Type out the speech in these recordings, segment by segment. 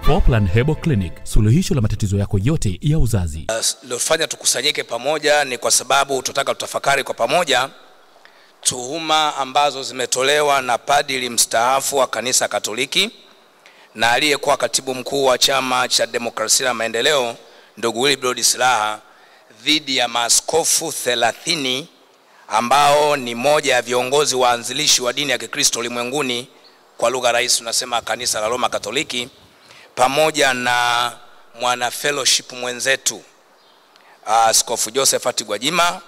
Poplan Herbal Clinic, suluhisho la matatizo yako yote ya uzazi. Lofanya tukusanyike pamoja ni kwa sababu tutaka tutafakari kwa pamoja tuhuma ambazo zimetolewa na padri mstaafu wa kanisa Katoliki na aliyekuwa katibu mkuu wa chama cha demokrasia na maendeleo ndugu Willibrod Slaa dhidi ya maaskofu 30 ambao ni moja ya viongozi waanzilishi wa dini ya Kikristo ulimwenguni, kwa lugha rahisi tunasema kanisa la Roma Katoliki, pamoja na mwana fellowship mwenzetu Askofu Josephat Gwajima,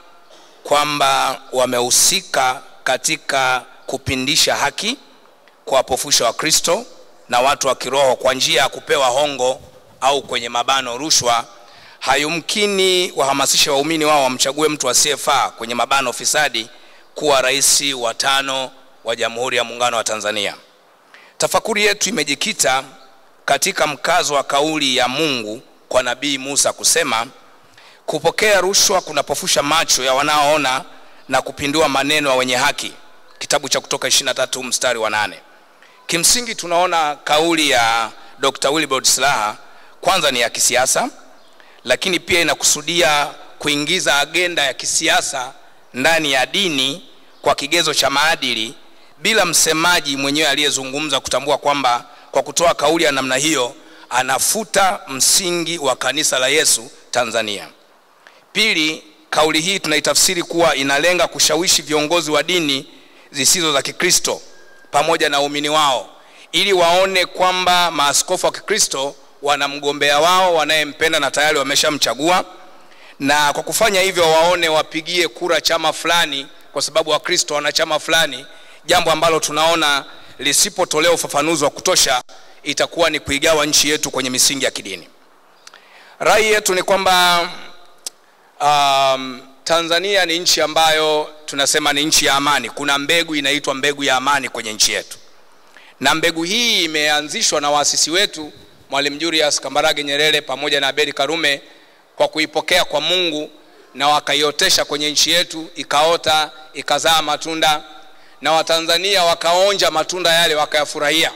kwamba wamehusika katika kupindisha haki, kuwapofusha Wakristo na watu wa kiroho kwa njia ya kupewa hongo au kwenye mabano rushwa. Hayumkini wahamasishe waumini wao wamchague mtu asiyefaa kwenye mabano fisadi kuwa rais wa 5 wa Jamhuri ya Muungano wa Tanzania. Tafakuri yetu imejikita katika mkazo wa kauli ya Mungu kwa Nabii Musa kusema, kupokea rushwa kunapofusha macho ya wanaoona na kupindua maneno ya wenye haki. Kitabu cha Kutoka 23 mstari wa 8. Kimsingi tunaona kauli ya Dr. Willibrod Slaa kwanza ni ya kisiasa, lakini pia inakusudia kuingiza agenda ya kisiasa ndani ya dini kwa kigezo cha maadili, bila msemaji mwenyewe aliyezungumza kutambua kwamba kwa kutoa kauli ya namna hiyo anafuta msingi wa kanisa la Yesu Tanzania. Pili, kauli hii tunaitafsiri kuwa inalenga kushawishi viongozi wa dini zisizo za Kikristo pamoja na waumini wao ili waone kwamba maaskofu wa Kikristo wana mgombea wao wanayempenda na tayari wameshamchagua, na kwa kufanya hivyo waone wapigie kura chama fulani kwa sababu Wakristo wana chama fulani, jambo ambalo tunaona lisipotolewa ufafanuzi wa kutosha itakuwa ni kuigawa nchi yetu kwenye misingi ya kidini. Rai yetu ni kwamba Tanzania ni nchi ambayo tunasema ni nchi ya amani. Kuna mbegu inaitwa mbegu ya amani kwenye nchi yetu, na mbegu hii imeanzishwa na waasisi wetu Mwalimu Julius Kambarage Nyerere pamoja na Abedi Karume kwa kuipokea kwa Mungu na wakaiotesha kwenye nchi yetu, ikaota, ikazaa matunda, na Watanzania wakaonja matunda yale wakayafurahia.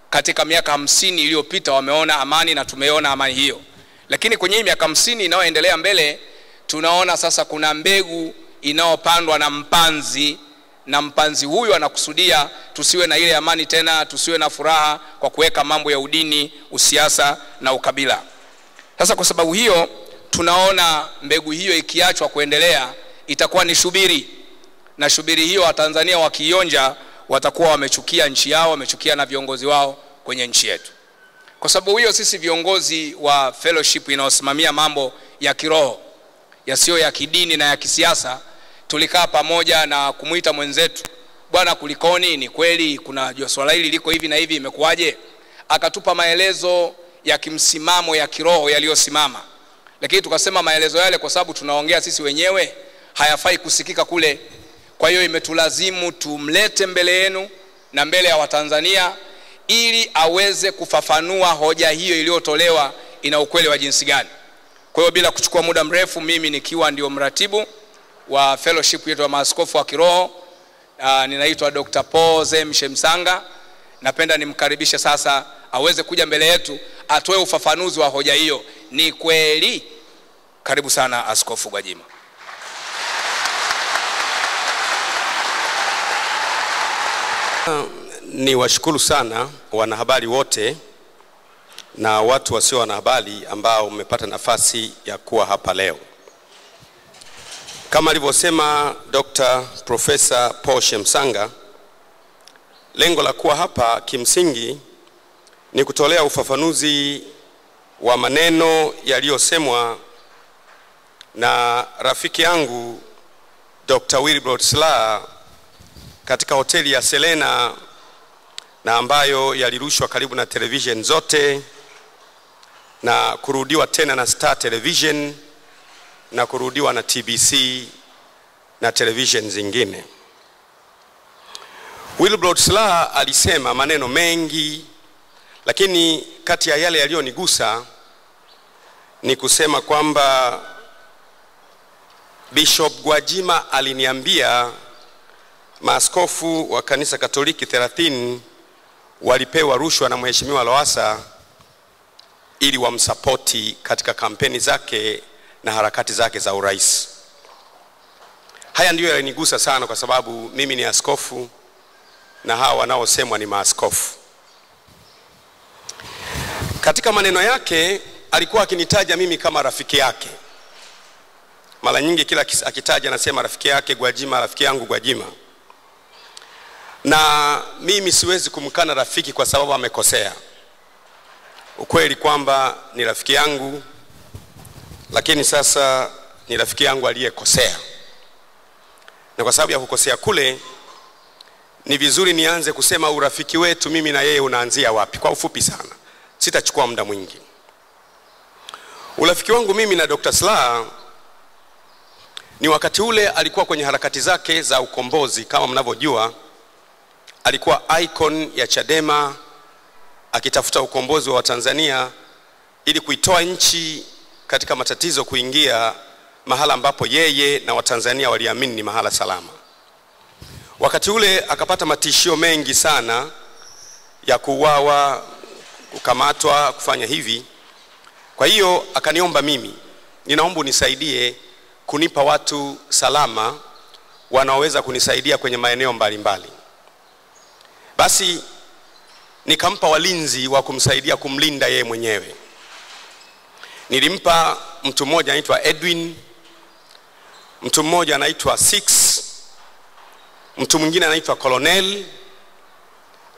Katika miaka 50 iliyopita wameona amani na tumeona amani hiyo. Lakini kwenye miaka 50 inayoendelea mbele tunaona sasa kuna mbegu inayopandwa na mpanzi, na mpanzi huyu anakusudia tusiwe na ile amani tena, tusiwe na furaha kwa kuweka mambo ya udini, usiasa na ukabila. Sasa kwa sababu hiyo tunaona mbegu hiyo ikiachwa kuendelea itakuwa ni shubiri, na shubiri hiyo Watanzania wakionja watakuwa wamechukia nchi yao, wamechukia na viongozi wao kwenye nchi yetu. Kwa sababu hiyo sisi viongozi wa fellowship inayosimamia mambo ya kiroho yasiyo ya kidini na ya kisiasa tulikaa pamoja na kumuita mwenzetu, bwana kulikoni, ni kweli kuna swala hili liko hivi na hivi, imekuaje? Akatupa maelezo ya kimsimamo ya kiroho yaliyosimama. Lakini tukasema maelezo yale kwa sababu tunaongea sisi wenyewe hayafai kusikika kule. Kwa hiyo imetulazimu tumlete mbele yenu na mbele ya Watanzania ili aweze kufafanua hoja hiyo iliyotolewa ina ukweli wa jinsi gani. Kwa hiyo bila kuchukua muda mrefu, mimi nikiwa ndio mratibu wa fellowship yetu wa maaskofu wa kiroho, ninaitwa Dr. Paul Mshemsanga. Napenda nimkaribishe sasa aweze kuja mbele yetu atoe ufafanuzi wa hoja hiyo. Ni kweli? Karibu sana Askofu Gwajima. Ni washukuru sana wanahabari wote na watu wasio wanahabari ambao mmepata nafasi ya kuwa hapa leo. Kama alivyosema Dr. Professor Paul Shemsanga, lengo la kuwa hapa kimsingi ni kutolea ufafanuzi wa maneno yaliyosemwa na rafiki yangu Dr. Willibrod Slaa katika hoteli ya Selena, na ambayo yalirushwa karibu na television zote na kurudiwa tena na Star Television na kurudiwa na TBC na television zingine. Willibrod Slaa alisema maneno mengi, lakini kati ya yale yaliyonigusa ni kusema kwamba Bishop Gwajima aliniambia maaskofu wa kanisa Katoliki 30 walipewa rushwa na Mheshimiwa Lowassa ili wamsapoti katika kampeni zake na harakati zake za urais. Haya ndiyo yalinigusa sana kwa sababu mimi ni askofu na hawa wanaosemwa ni maaskofu. Katika maneno yake alikuwa akinitaja mimi kama rafiki yake. Mara nyingi kila akitaja anasema rafiki yake Gwajima, rafiki yangu Gwajima. Na mimi siwezi kumkana rafiki kwa sababu amekosea. Ukweli kwamba ni rafiki yangu, lakini sasa ni rafiki yangu aliyekosea. Na kwa sababu ya kukosea kule, ni vizuri nianze kusema urafiki wetu mimi na yeye unaanzia wapi. Kwa ufupi sana, sitachukua muda mwingi. Urafiki wangu mimi na Dr. Slaa ni wakati ule alikuwa kwenye harakati zake za ukombozi. Kama mnavyojua, alikuwa icon ya Chadema akitafuta ukombozi wa Tanzania ili kuitoa nchi katika matatizo, kuingia mahala ambapo yeye na Watanzania waliamini ni mahala salama. Wakati ule akapata matishio mengi sana ya kuuawa, kukamatwa, kufanya hivi. Kwa hiyo akaniomba mimi, ninaomba unisaidie kunipa watu salama wanaoweza kunisaidia kwenye maeneo mbalimbali. Basi nikampa walinzi wa kumsaidia kumlinda yeye mwenyewe. Nilimpa mtu mmoja anaitwa Edwin, mtu mmoja anaitwa Six, mtu mwingine anaitwa Colonel,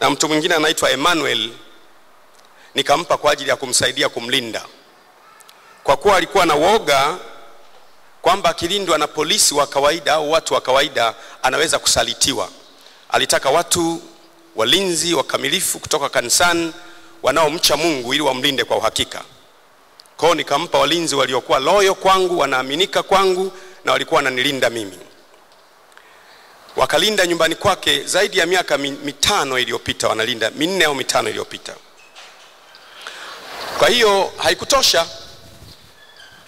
na mtu mwingine anaitwa Emmanuel. Nikampa kwa ajili ya kumsaidia kumlinda, kwa kuwa alikuwa na woga kwamba akilindwa na polisi wa kawaida au watu wa kawaida anaweza kusalitiwa. Alitaka watu walinzi wakamilifu kutoka kanisani wanaomcha Mungu ili wamlinde kwa uhakika. Kwa hiyo nikampa walinzi waliokuwa loyo kwangu, wanaaminika kwangu, na walikuwa wananilinda mimi. Wakalinda nyumbani kwake zaidi ya miaka 5 iliyopita, wanalinda 4 au 5 iliyopita. Kwa hiyo haikutosha,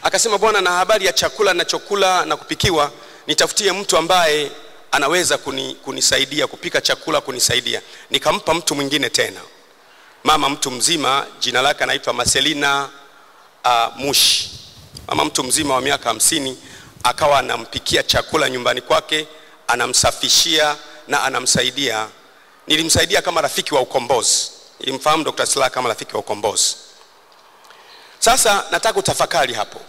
akasema bwana, na habari ya chakula na chakula na kupikiwa, nitafutie mtu ambaye anaweza kunisaidia kupika chakula, kunisaidia. Nikampa mtu mwingine tena, mama mtu mzima, jina lake anaitwa Marcelina Mushi. Mama mtu mzima wa miaka 50, akawa anampikia chakula nyumbani kwake, anamsafishia na anamsaidia. Nilimsaidia kama rafiki wa ukombozi. Nilimfahamu Dr. Slaa kama rafiki wa ukombozi. Sasa nataka utafakari hapo.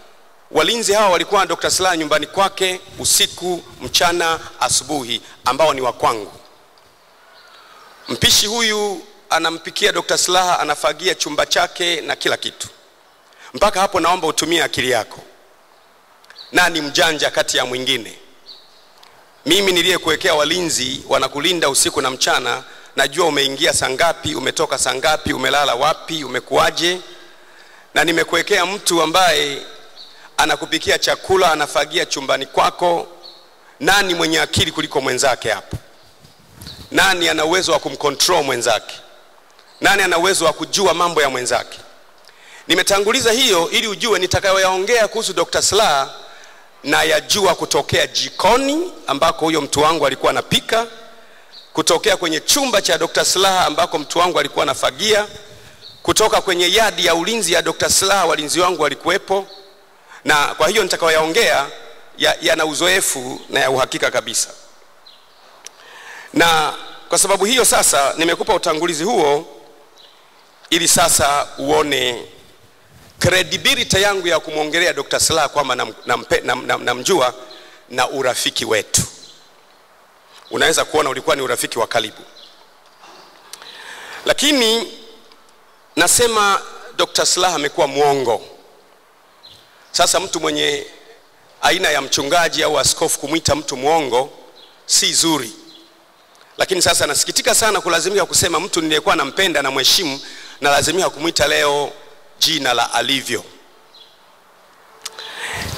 Walinzi hawa walikuwa na Dr. Slaa nyumbani kwake usiku, mchana, asubuhi, ambao ni wa kwangu. Mpishi huyu anampikia Dr. Slaa, anafagia chumba chake na kila kitu. Mpaka hapo naomba utumie akili yako. Nani mjanja kati ya mwingine? Mimi niliyekuwekea walinzi wanakulinda usiku na mchana, najua umeingia saa ngapi, umetoka saa ngapi, umelala wapi, umekuaje, na nimekuwekea mtu ambaye anakupikia chakula, anafagia chumbani kwako. Nani mwenye akili kuliko mwenzake hapo? Nani ana uwezo wa kumcontrol mwenzake? Nani ana uwezo wa kujua mambo ya mwenzake? Nimetanguliza hiyo ili ujue nitakayoyaongea kuhusu Dr. Slaa na yajua kutokea jikoni ambako huyo mtu wangu alikuwa anapika, kutokea kwenye chumba cha Dr. Slaa ambako mtu wangu alikuwa anafagia, kutoka kwenye yadi ya ulinzi ya Dr. Slaa walinzi wangu walikuwepo. Na kwa hiyo nitakayoyaongea yana uzoefu na ya uhakika kabisa. Na kwa sababu hiyo sasa nimekupa utangulizi huo ili sasa uone credibility yangu ya kumwongelea Dr. Slaa kwamba namjua na urafiki wetu. Unaweza kuona ulikuwa ni urafiki wa karibu. Lakini nasema Dr. Slaa amekuwa muongo. Sasa mtu mwenye aina ya mchungaji au askofu kumuita mtu muongo si zuri. Lakini sasa nasikitika sana kulazimika kusema mtu niliyekuwa nampenda na mheshimu na lazimika kumuita leo jina la alivyo.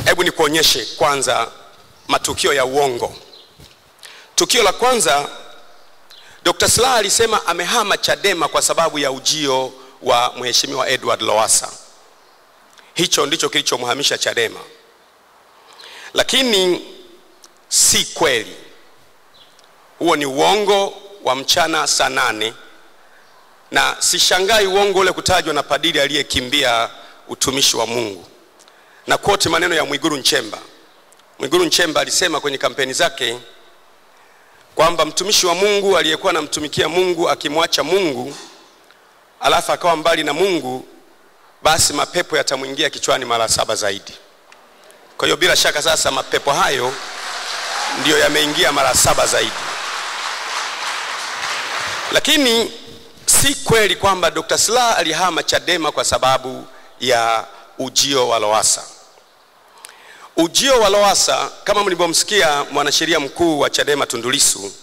Hebu nikuonyeshe kwanza matukio ya uongo. Tukio la kwanza, Dr. Slaa alisema amehama Chadema kwa sababu ya ujio wa mheshimiwa Edward Lowassa. Hicho ndicho kilichomhamisha Chadema. Lakini si kweli. Huo ni uongo wa mchana saa 8. na sishangai uongo ule kutajwa na padiri aliyekimbia utumishi wa Mungu. Na quote maneno ya Mwigulu Nchemba. Mwigulu Nchemba alisema kwenye kampeni zake kwamba mtumishi wa Mungu aliyekuwa anamtumikia Mungu akimwacha Mungu alafu akawa mbali na Mungu, basi mapepo yatamuingia kichwani mara 7 zaidi. Kwa hiyo bila shaka sasa mapepo hayo ndiyo yameingia mara 7 zaidi. Lakini si kweli kwamba Dr. Slaa alihama Chadema kwa sababu ya ujio wa Lowassa. Ujio wa Lowassa, kama mlivyomsikia mwanasheria mkuu wa Chadema Tundu Lissu,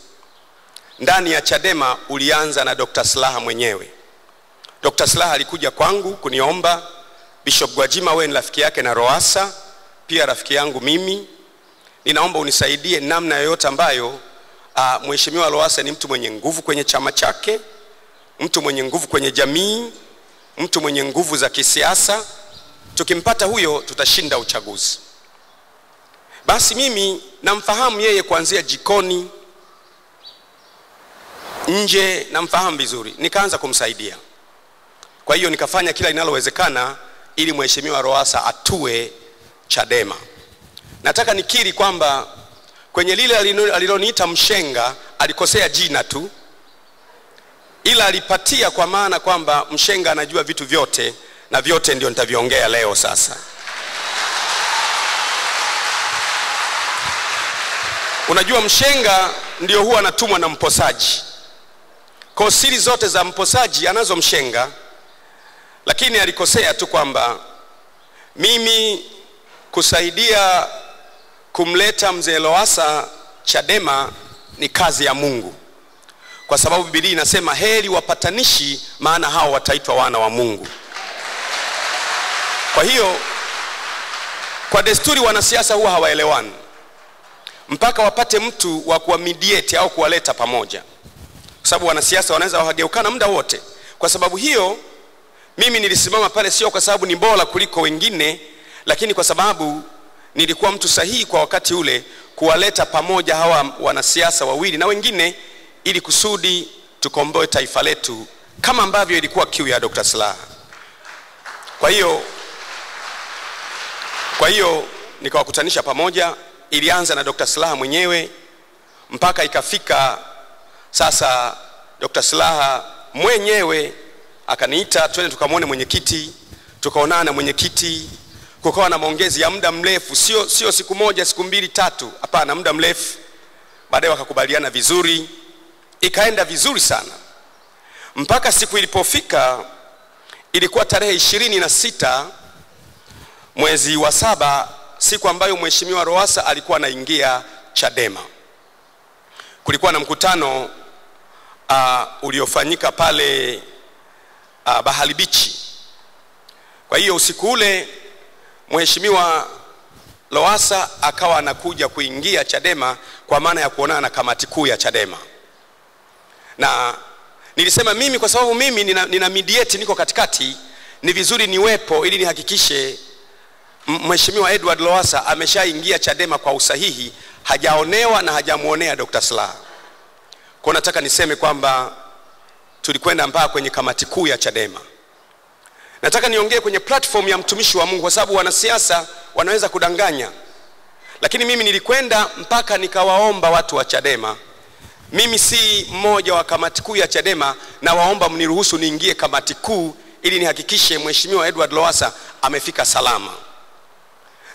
ndani ya Chadema ulianza na Dr. Slaa mwenyewe. Dr. Slaa alikuja kwangu kuniomba, Bishop Gwajima wewe ni rafiki yake na Lowassa, pia rafiki yangu mimi, ninaomba unisaidie namna yoyote ambayo Mheshimiwa Lowassa ni mtu mwenye nguvu kwenye chama chake, mtu mwenye nguvu kwenye jamii, mtu mwenye nguvu za kisiasa. Tukimpata huyo tutashinda uchaguzi. Basi mimi namfahamu yeye kuanzia jikoni, nje, namfahamu vizuri. Nikaanza kumsaidia. Kwa hiyo nikafanya kila linalowezekana ili Mheshimiwa Lowassa atue Chadema. Nataka nikiri kwamba kwenye lile aliloniita mshenga alikosea jina tu, ila alipatia kwa maana kwamba mshenga anajua vitu vyote, na vyote ndio nitaviongea leo sasa. Unajua mshenga ndio huwa anatumwa na mposaji. Kwa siri zote za mposaji anazo mshenga, lakini alikosea tu kwamba mimi kusaidia kumleta mzee Lowassa Chadema ni kazi ya Mungu. Kwa sababu Biblia inasema heri wapatanishi, maana hao wataitwa wana wa Mungu. Kwa hiyo kwa desturi wanasiasa huwa hawaelewani mpaka wapate mtu wa kuwamediate au kuwaleta pamoja. Kwa sababu wanasiasa wanaweza wageukana muda wote. Kwa sababu hiyo mimi nilisimama pale sio kwa sababu ni bora kuliko wengine, lakini kwa sababu nilikuwa mtu sahihi kwa wakati ule kuwaleta pamoja hawa wanasiasa wawili na wengine, ili kusudi tukomboe taifa letu kama ambavyo ilikuwa kiu ya Dr. Slaa. Kwa hiyo nikawakutanisha pamoja. Ilianza na Dr. Slaa mwenyewe mpaka ikafika sasa Dr. Slaa mwenyewe akaniita twende tukamwone mwenyekiti. Tukaonana na mwenyekiti, kukawa na maongezi ya muda mrefu, sio siku moja, siku 2 3, hapana, muda mrefu. Baadaye wakakubaliana vizuri, ikaenda vizuri sana. Mpaka siku ilipofika, ilikuwa tarehe 26 mwezi wa 7, siku ambayo Mheshimiwa Lowassa alikuwa anaingia Chadema. Kulikuwa na mkutano uliofanyika pale Bahari Beach. Kwa hiyo usiku ule Mheshimiwa Lowassa akawa anakuja kuingia Chadema kwa maana ya kuonana na kamati kuu ya Chadema. Na nilisema mimi kwa sababu mimi nina mediate, niko katikati, ni vizuri niwepo ili nihakikishe Mheshimiwa Edward Lowassa ameshaingia Chadema kwa usahihi, hajaonewa na hajamuonea Dr. Slaa. Kwa nataka niseme kwamba tulikwenda mpaka kwenye kamati kuu ya Chadema. Nataka niongee kwenye platform ya mtumishi wa Mungu kwa sababu wanasiasa wanaweza kudanganya. Lakini mimi nilikwenda mpaka nikawaomba watu wa Chadema. Mimi si mmoja wa kamati kuu ya Chadema, na waomba mniruhusu niingie kamati kuu ili nihakikishe Mheshimiwa Edward Lowassa amefika salama.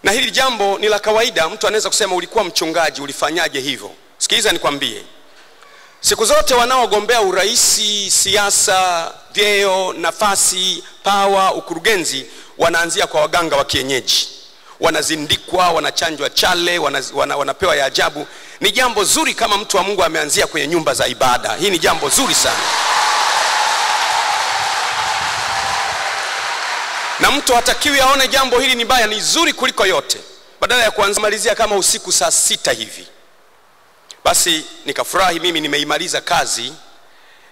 Na hili jambo ni la kawaida. Mtu anaweza kusema ulikuwa mchungaji, ulifanyaje hivyo? Sikiliza nikwambie. Siku zote wanaogombea uraisi, siasa, vyeo, nafasi, power, ukurugenzi wanaanzia kwa waganga wa kienyeji. Wanazindikwa, wanachanjwa chale, wanapewa ya ajabu. Ni jambo zuri kama mtu wa Mungu ameanzia kwenye nyumba za ibada. Hii ni jambo zuri sana. Na mtu hatakiwi aone jambo hili ni baya, ni zuri kuliko yote. Badala ya kuanzamalizia kama usiku saa 6 hivi. Basi nikafurahi mimi nimeimaliza kazi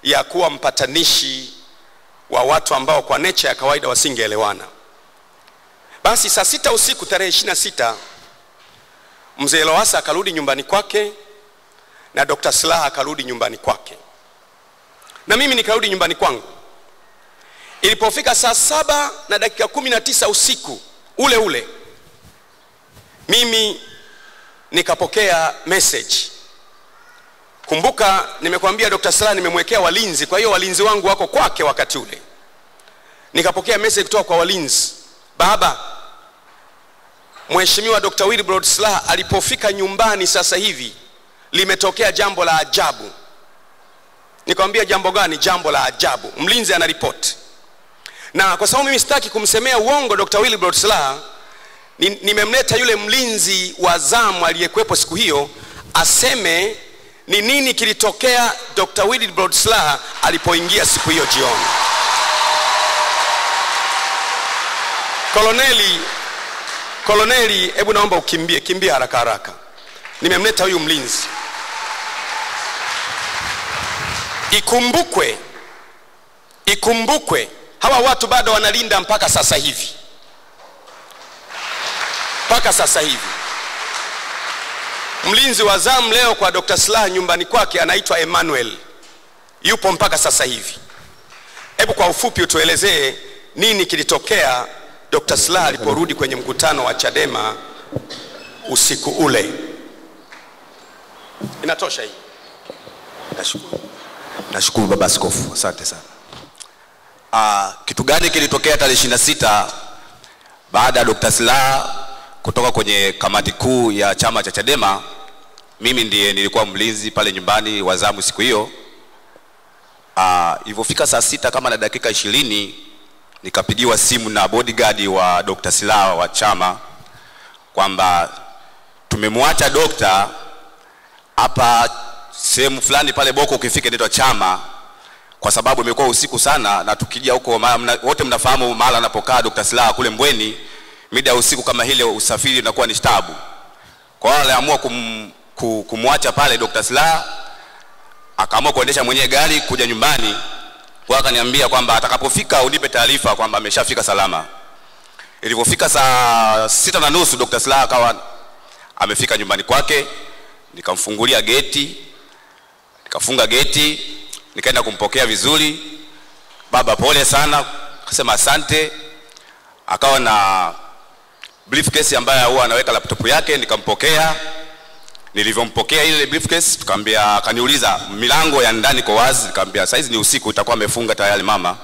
ya kuwa mpatanishi wa watu ambao kwa nature ya kawaida wasingeelewana. Basi saa 6 usiku tarehe 26 mzee Lowassa akarudi nyumbani kwake na Dr. Slaa akarudi nyumbani kwake. Na mimi nikarudi nyumbani kwangu. Ilipofika saa 7:19 usiku ule ule, mimi nikapokea message. Kumbuka nimekuambia Dr. Slaa nimemwekea walinzi, kwa hiyo walinzi wangu wako kwake wakati ule. Nikapokea message kutoka kwa walinzi, baba, Mheshimiwa Dr. Wilbrod Slaa alipofika nyumbani sasa hivi limetokea jambo la ajabu. Nikamwambia jambo gani? Jambo la ajabu. Mlinzi anaripoti. Na kwa sababu mimi sitaki kumsemea uongo Dr. Wilbrod Slaa, nimemleta yule mlinzi wa zamu aliyekuepo siku hiyo aseme ni nini kilitokea Dr. Wilbrod Slaa alipoingia siku hiyo jioni. Koloneli, hebu naomba kimbia haraka haraka. Nimemleta huyu mlinzi. Ikumbukwe hawa watu bado wanalinda mpaka sasa hivi. Mlinzi wa zamu leo kwa Dr. Slaa nyumbani kwake anaitwa Emmanuel. Yupo mpaka sasa hivi. Hebu kwa ufupi utuelezee nini kilitokea Dr. Slaa aliporudi kwenye mkutano wa Chadema usiku ule. Inatosha hii. Nashukuru baba askofu, asante sana. Kitu gani kilitokea tarehe 26 baada ya Dr. Slaa kutoka kwenye kamati kuu ya chama cha Chadema? Mimi ndiye nilikuwa mlinzi pale nyumbani wa zamu siku hiyo. Ilipofika saa 6 kama na dakika 20 nikapigiwa simu na bodyguard wa Dr. Slaa wa chama kwamba tumemwacha dokta hapa sehemu fulani pale Boko, ukifika inaitwa Chama, kwa sababu imekuwa usiku sana na tukija huko wote mnafahamu mahali anapokaa Dr. Slaa kule Mbweni, mida ya usiku kama hile usafiri unakuwa ni taabu. Kwa hiyo aliamua kumwacha pale Dr. Slaa, akaamua kuendesha mwenyewe gari kuja nyumbani. Kwa akaniambia kwamba atakapofika unipe taarifa kwamba ameshafika salama. Ilipofika saa 6:30 Dr. Slaa akawa amefika nyumbani kwake. Nikamfungulia geti, nikafunga geti, nikaenda kumpokea vizuri. Baba pole sana, akasema asante. Akawa na briefcase ambayo huwa anaweka laptop yake, nikampokea. Nilivyompokea ile briefcase tukamwambia, akaniuliza milango ya ndani kwa wazi, nikamwambia saizi ni usiku itakuwa amefunga tayari mama.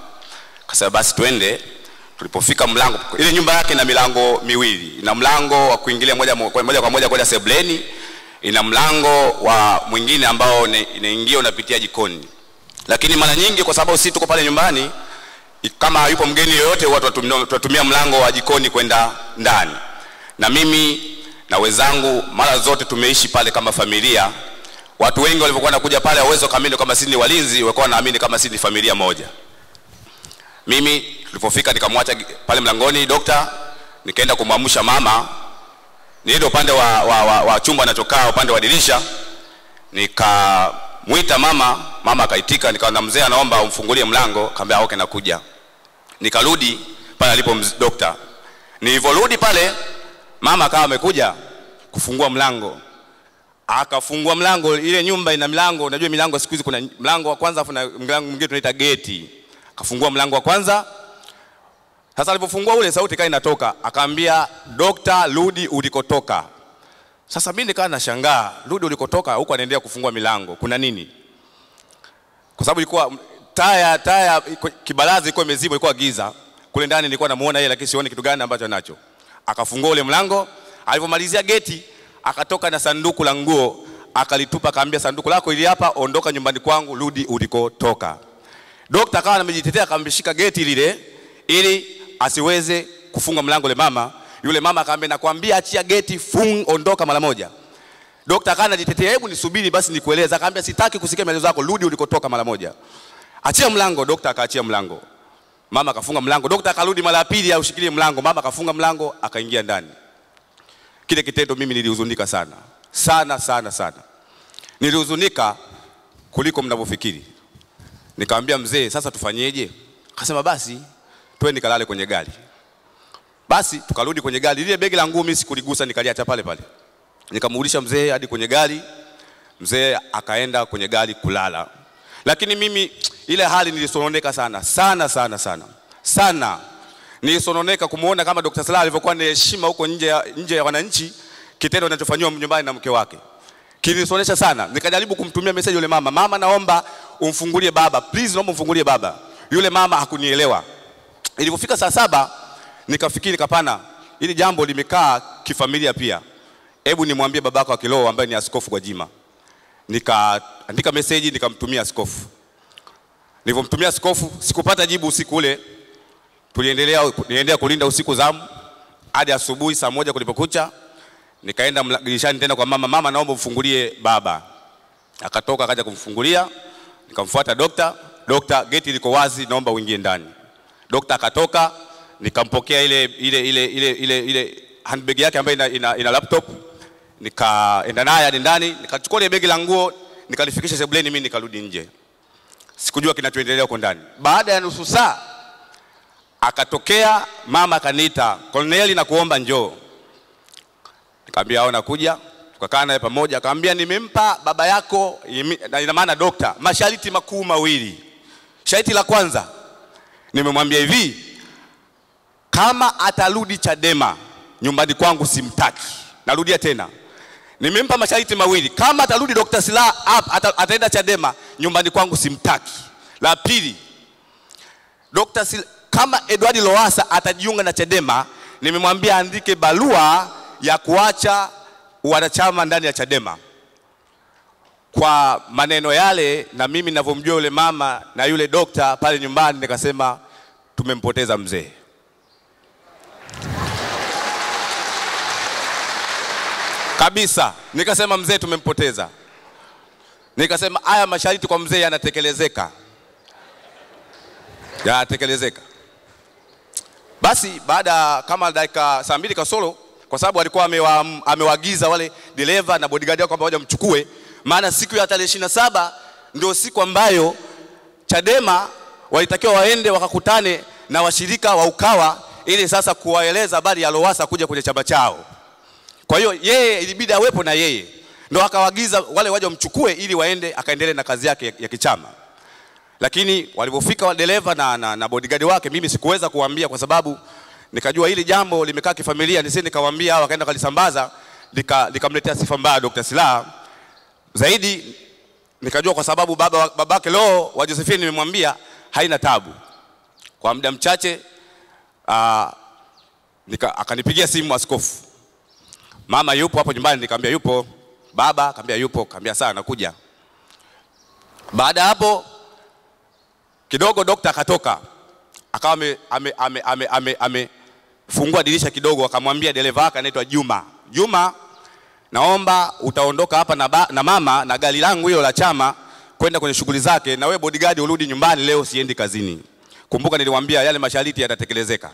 Akasema basi twende. Tulipofika mlango, ile nyumba yake ina milango miwili. Ina mlango wa kuingilia moja kwa moja kwenda sebuleni, ina mlango wa mwingine ambao inaingia unapitia jikoni. Lakini mara nyingi kwa sababu sisi tuko pale nyumbani, kama yupo mgeni yoyote watu tunatumia mlango wa jikoni kwenda ndani. Na mimi na wenzangu mara zote tumeishi pale kama familia. Watu wengi walipokuwa wanakuja pale hawawezi kuamini kama sisi ni walinzi, walikuwa wanaamini kama sisi ni familia moja. Mimi tulipofika nikamwacha pale mlangoni dokta, nikaenda kumwamsha mama. Niende upande wa chumba anachokaa upande wa dirisha, nikamuita mama akaitika. Nikaona mzee anaomba umfungulie mlango, akamwambia okay nakuja. Nikarudi pale alipo dokta. Nilivorudi pale mama akawa amekuja kufungua mlango. Akafungua mlango, ile nyumba ina milango, unajua milango siku hizi kuna mlango wa kwanza afu na mlango mwingine tunaita geti. Akafungua mlango wa kwanza. Sasa alipofungua ule sauti kai inatoka, akaambia dokta rudi ulikotoka. Sasa mimi nikawa nashangaa, rudi ulikotoka huko anaendelea kufungua milango. Kuna nini? Kwa sababu ilikuwa taya kibaraza ilikuwa imezibwa, ilikuwa giza. Kule ndani nilikuwa namuona yeye lakini sioni kitu gani ambacho anacho. Akafungua ule mlango, alipomalizia geti akatoka na sanduku la nguo, akalitupa, akaambia sanduku lako ili hapa, ondoka nyumbani kwangu, rudi ulikotoka. Dokta akawa amejitetea, akambishika geti lile ili asiweze kufunga mlango le mama. Yule mama akaambia nakwambia achia geti, ondoka mara moja. Dokta akawa anajitetea, hebu nisubiri basi nikueleza. Akaambia sitaki kusikia maelezo yako, rudi ulikotoka mara moja. Achia mlango. Dokta akaachia mlango. Mama akafunga mlango. Dokta akarudi mara ya pili aushikilie mlango. Mama akafunga mlango, akaingia ndani. Kile kitendo mimi nilihuzunika sana. Sana. Nilihuzunika kuliko mnavyofikiri. Nikamwambia mzee, sasa tufanyeje? Akasema basi twende nikalale kwenye gari. Basi tukarudi kwenye gari. Ile begi la nguo mimi sikuligusa, nikaliacha pale pale. Nikamrudisha mzee hadi kwenye gari. Mzee akaenda kwenye gari kulala. Lakini mimi ile hali nilisononeka sana. sana. Nilisononeka kumuona kama Dr. Slaa alivyokuwa na heshima huko nje ya wananchi, kitendo kinachofanywa nyumbani na mke wake. Kilisonesha sana. Nikajaribu kumtumia message yule mama, "Mama, naomba umfungulie baba. Please, naomba umfungulie baba." Yule mama hakunielewa. Ilipofika saa 7 nikafikiri kapana, hili jambo limekaa kifamilia pia. Hebu nimwambie babako wa kiroho ambaye ni Askofu Gwajima. Nikaandika message nikamtumia askofu. Nilipomtumia askofu sikupata jibu usiku ule. Tuliendelea kulinda usiku zamu hadi asubuhi saa 1 kulipokucha. Nikaenda dirishani tena kwa mama, "Mama, naomba umfungulie baba." Akatoka akaja kumfungulia. Nikamfuata dokta, geti liko wazi, naomba uingie ndani. Dokta akatoka, nikampokea ile handbag yake ambayo ina laptop. Nikaenda naye hadi ndani, nikachukua ile begi la nguo, nikalifikisha sebuleni, mimi nikarudi nje. Sikujua kinachoendelea huko ndani. Baada ya nusu saa akatokea mama akaniita, "Corneli, na kuomba njoo." Nikamwambia hao nakuja. Tukakaa naye pamoja, akamwambia, "Nimempa baba yako," ina maana dokta, "masharti makuu mawili. Sharti la kwanza, nimemwambia hivi, kama atarudi Chadema nyumbani kwangu simtaki." Narudia tena. Nimempa masharti mawili. Kama atarudi Dr. Slaa ataenda Chadema nyumbani kwangu simtaki. La pili, kama Edward Lowassa atajiunga na Chadema, nimemwambia andike barua ya kuacha wanachama ndani ya Chadema. Kwa maneno yale na mimi ninavyomjua yule mama na yule dokta pale nyumbani, nikasema tumempoteza mzee. Kabisa, nikasema mzee tumempoteza. Nikasema haya masharti kwa mzee yanatekelezeka. Yanatekelezeka. Basi baada kama dakika saa 2 kasoro, kwa sababu alikuwa amewaagiza wale dereva na bodyguard wao kwamba waje mchukue, maana siku ya tarehe 27 ndio siku ambayo Chadema walitakiwa waende wakakutane na washirika wa Ukawa ili sasa kuwaeleza habari ya Lowassa kuja kwenye chama chao. Kwa hiyo yeye ilibidi awepo na yeye. Ndio akawaagiza wale waje wamchukue ili waende akaendelee na kazi yake ya kichama. Lakini walipofika wa dereva na bodyguard wake, mimi sikuweza kuambia kwa sababu nikajua hili jambo limekaa kifamilia, nisije nikawaambia hao wakaenda kalisambaza likamletea sifa mbaya Dr. Slaa. Zaidi nikajua kwa sababu babake leo wa Josephine nimemwambia haina tabu. Kwa muda mchache akanipigia simu askofu, "Mama yupo hapo nyumbani?" Nikamwambia yupo. "Baba?" Akamwambia yupo. Akamwambia sawa, nakuja. Baada hapo kidogo dokta akatoka. Akawa amefungua dirisha kidogo, akamwambia dereva wake anaitwa Juma, "Juma, naomba utaondoka hapa na mama na gari langu hilo la chama kwenda kwenye shughuli zake, na wewe bodyguard urudi nyumbani, leo siendi kazini. Kumbuka niliwaambia yale masharti yatatekelezeka."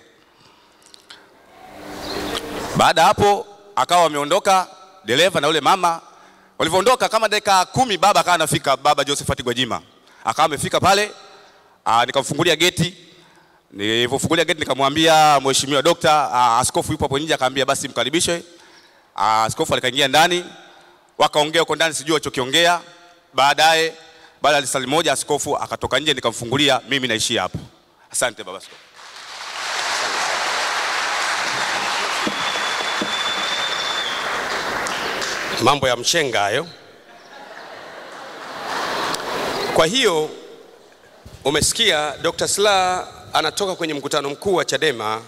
Baada hapo akawa wameondoka dereva na yule mama. Walivyoondoka kama dakika 10 baba akawa anafika, baba Josephat Gwajima. Akawa amefika pale, nikamfungulia geti. Nilipofungulia geti nikamwambia, "Mheshimiwa Dokta, askofu yupo hapo nje." Akaambia basi mkaribishe. Askofu alikaingia ndani, wakaongea huko ndani sijui walichokiongea. Baadaye baada ya saa moja askofu akatoka nje, nikamfungulia, "Mimi naishia hapo." Asante baba askofu. Mambo ya mchenga hayo. Kwa hiyo umesikia Dr. Slaa anatoka kwenye mkutano mkuu wa Chadema,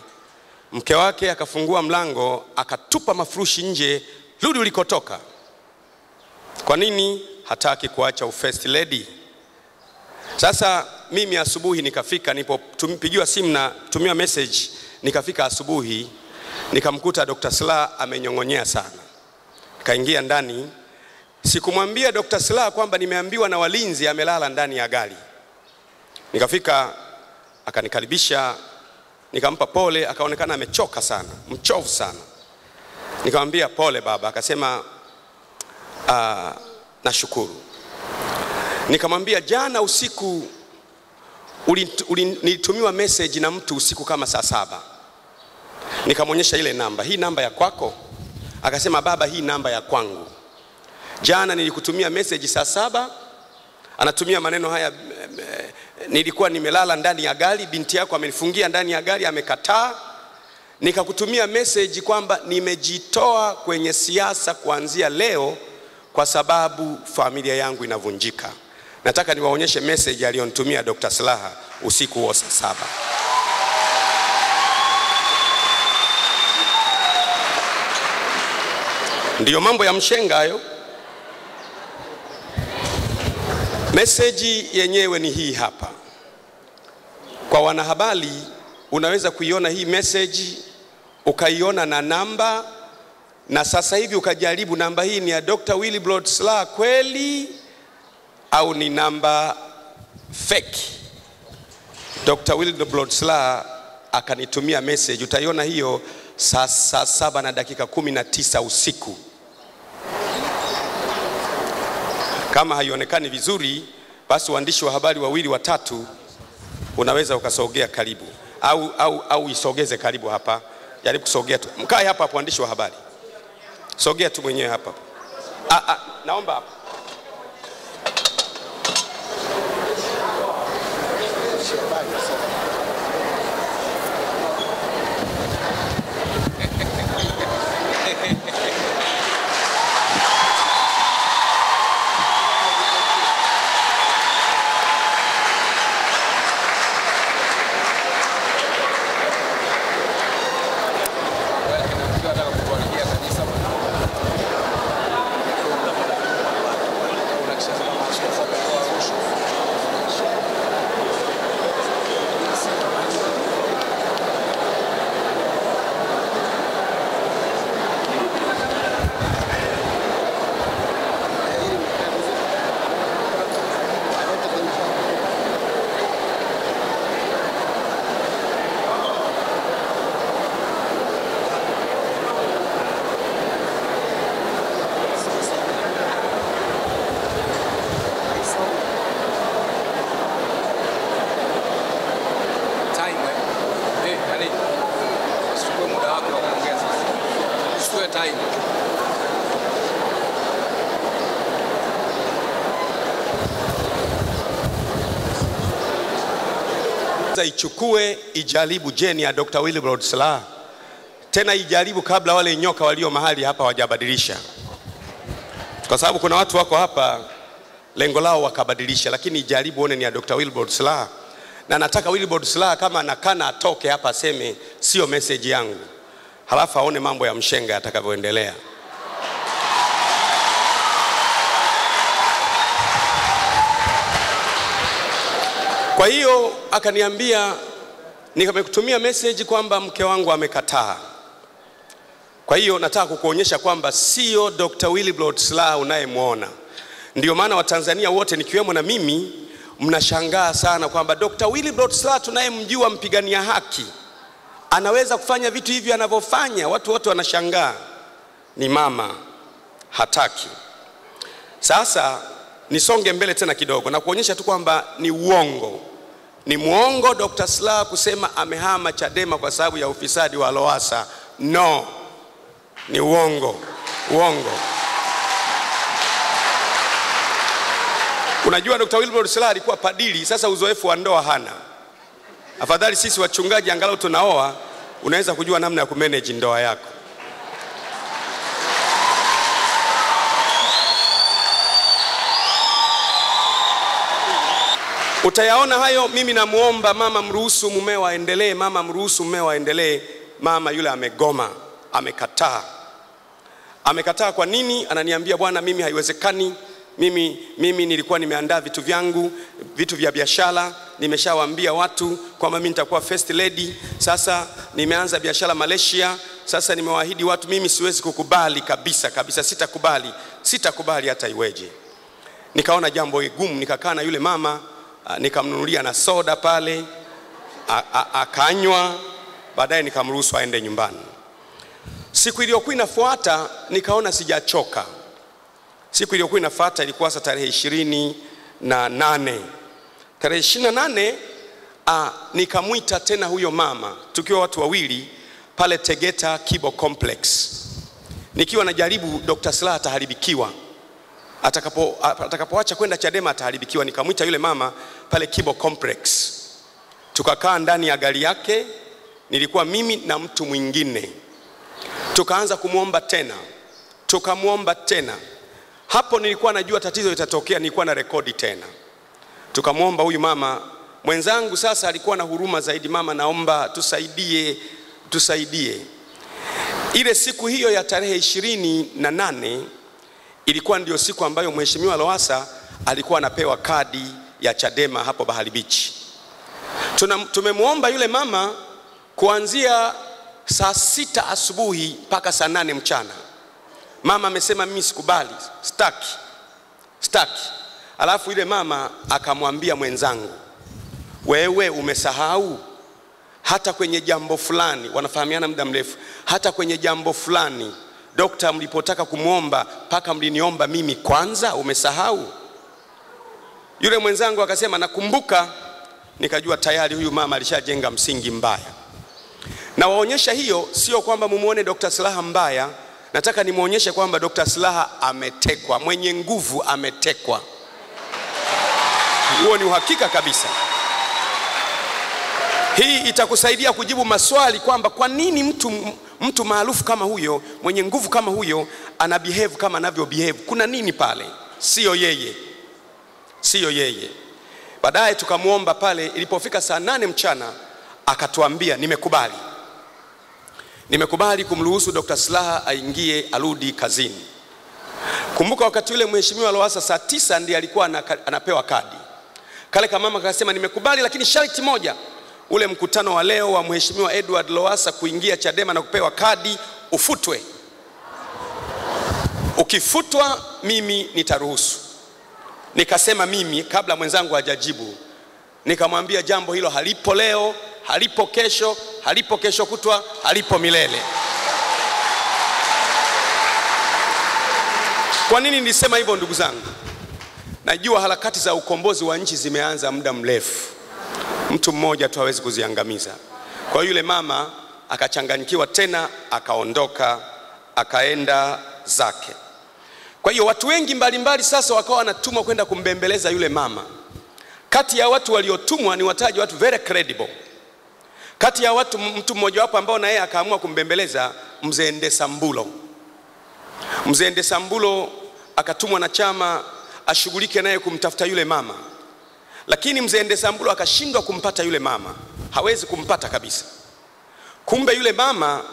mke wake akafungua mlango akatupa mafurushi nje, "Rudi ulikotoka." Kwa nini? Hataki kuacha ufirst lady. Sasa mimi asubuhi nikafika, nilipopigiwa simu na tumiwa message, nikafika asubuhi nikamkuta Dr. Slaa amenyong'onyea sana. Kaingia ndani, sikumwambia Dr. Slaa kwamba nimeambiwa na walinzi amelala ndani ya gari. Nikafika akanikaribisha, nikampa pole, akaonekana amechoka sana, mchovu sana. Nikamwambia pole baba, akasema nashukuru. Nikamwambia jana usiku nilitumiwa message na mtu usiku kama saa 7. Nikamwonyesha ile namba, "Hii namba ya kwako?" Akasema, "Baba, hii namba ya kwangu. Jana nilikutumia message saa 7, anatumia maneno haya nilikuwa nimelala ndani ya gari, binti yako amenifungia ndani ya gari, amekataa. Nikakutumia message kwamba nimejitoa kwenye siasa kuanzia leo kwa sababu familia yangu inavunjika. Nataka niwaonyeshe message aliyonitumia Dr. Slaa usiku wa saa 7. Ndiyo mambo ya mshenga hayo. Message yenyewe ni hii hapa. Kwa wanahabari unaweza kuiona hii message, ukaiona na namba, na sasa hivi ukajaribu namba hii ni ya Dr. Willibrod Slaa kweli au ni namba fake. Dr. Willibrod Slaa akanitumia message, utaiona hiyo saa 7:19 usiku. Kama haionekani vizuri, basi waandishi wa habari wawili watatu unaweza ukasogea karibu au isogeze karibu hapa. Jaribu kusogea tu. Mkae hapa hapo waandishi wa habari. Sogea tu mwenyewe hapa. Naomba hapa. Ichukue ijaribu jeni ya Dr. Willibrod Slaa. Tena ijaribu kabla wale nyoka walio mahali hapa wajabadilisha. Kwa sababu kuna watu wako hapa lengo lao wakabadilisha, lakini ijaribu one ni ya Dr. Willibrod Slaa. Na nataka Willibrod Slaa kama anakana atoke hapa aseme sio message yangu. Halafu aone mambo ya mshenga yatakavyoendelea. Kwa hiyo akaniambia, nikamekutumia message kwamba mke wangu amekataa. Kwa hiyo nataka kukuonyesha kwamba sio Dr. Willibrod Slaa unayemuona. Ndio maana Watanzania wote nikiwemo na mimi mnashangaa sana kwamba Dr. Willibrod Slaa tunayemjua mpigania haki anaweza kufanya vitu hivi anavyofanya. Watu wote wanashangaa. Ni mama hataki. Sasa nisonge mbele tena kidogo na kuonyesha tu kwamba ni uongo. Ni muongo Dr. Slaa kusema amehama Chadema kwa sababu ya ufisadi wa Lowassa. No. Ni uongo. Uongo. Unajua Dr. Willibrod Slaa alikuwa padili, sasa uzoefu wa ndoa hana. Afadhali sisi wachungaji angalau tunaoa, unaweza kujua namna ya kumanage ndoa yako. Utayaona hayo. Mimi namuomba mama mruhusu mumeo aendelee, mama mruhusu mumeo aendelee. Mama yule amegoma, amekataa. Amekataa kwa nini? Ananiambia bwana, mimi haiwezekani. Mimi nilikuwa nimeandaa vitu vyangu, vitu vya biashara, nimeshawaambia watu kwamba mimi nitakuwa first lady. Sasa nimeanza biashara Malaysia. Sasa nimewaahidi watu, mimi siwezi kukubali kabisa, sitakubali hata iweje. Nikaona jambo gumu, nikakaa na yule mama, nikamnunulia na soda pale, akanywa, baadaye nikamruhusu aende nyumbani. Siku iliyokuwa inafuata nikaona sijachoka. Siku iliyokuwa inafuata ilikuwa sa tarehe 28. Tarehe 28 nikamuita tena huyo mama, tukiwa watu wawili pale Tegeta Kibo Complex. Nikiwa najaribu Dr. Slaa ataharibikiwa. atakapoacha kwenda Chadema ataharibikiwa. Nikamwita yule mama pale Kibo Complex, tukakaa ndani ya gari yake, nilikuwa mimi na mtu mwingine, tukaanza kumuomba tena, tukamuomba tena. Hapo nilikuwa najua tatizo litatokea, nilikuwa na rekodi tena. Tukamuomba huyu mama mwenzangu, sasa alikuwa na huruma zaidi, mama naomba tusaidie. Ile siku hiyo ya tarehe 28 ilikuwa ndio siku ambayo Mheshimiwa Lowassa alikuwa anapewa kadi ya Chadema hapo Bahari Beach. Tumemuomba yule mama kuanzia saa 6 asubuhi mpaka saa 8 mchana. Mama amesema mimi sikubali, staki. Alafu yule mama akamwambia mwenzangu, wewe umesahau hata kwenye jambo fulani, wanafahamiana muda mrefu, hata kwenye jambo fulani dokta mlipotaka kumuomba paka mliniomba mimi kwanza, umesahau? Yule mwenzangu akasema nakumbuka. Nikajua tayari huyu mama alishajenga msingi mbaya. Na waonyesha hiyo sio kwamba mumuone Dr. Slaa mbaya, nataka nimuonyeshe kwamba Dr. Slaa ametekwa, mwenye nguvu ametekwa. Huo ni uhakika kabisa. Hii itakusaidia kujibu maswali kwamba kwa nini mtu maarufu kama huyo, mwenye nguvu kama huyo ana behave kama anavyo behave. Kuna nini pale? Sio yeye. Baadaye tukamuomba pale, ilipofika saa 8 mchana akatuambia nimekubali kumruhusu Dr. Slaa aingie arudi kazini. Kumbuka wakati ule Mheshimiwa Lowassa saa 9 ndiye alikuwa anapewa kadi. Kale kama mama akasema nimekubali, lakini sharti moja, ule mkutano wa leo wa Mheshimiwa Edward Lowassa kuingia Chadema na kupewa kadi ufutwe. Ukifutwa mimi nitaruhusu. Nikasema mimi kabla mwenzangu hajajibu, nikamwambia jambo hilo halipo leo, halipo kesho kutwa, halipo milele. Kwa nini nilisema hivyo ndugu zangu? Najua harakati za ukombozi wa nchi zimeanza muda mrefu. Mtu mmoja tu hawezi kuziangamiza. Kwa yule mama akachanganyikiwa tena, akaondoka, akaenda zake. Kwa hiyo watu wengi mbalimbali sasa wakawa wanatumwa kwenda kumbembeleza yule mama. Kati ya watu waliotumwa ni wataji watu very credible. Kati ya watu mtu mmoja wapo ambao na yeye akaamua kumbembeleza, Mzee Ndesambulo. Mzee Ndesambulo akatumwa na chama ashughulike naye kumtafuta yule mama. Lakini Mzee Ndesambulo akashindwa kumpata yule mama. Hawezi kumpata kabisa. Kumbe yule mama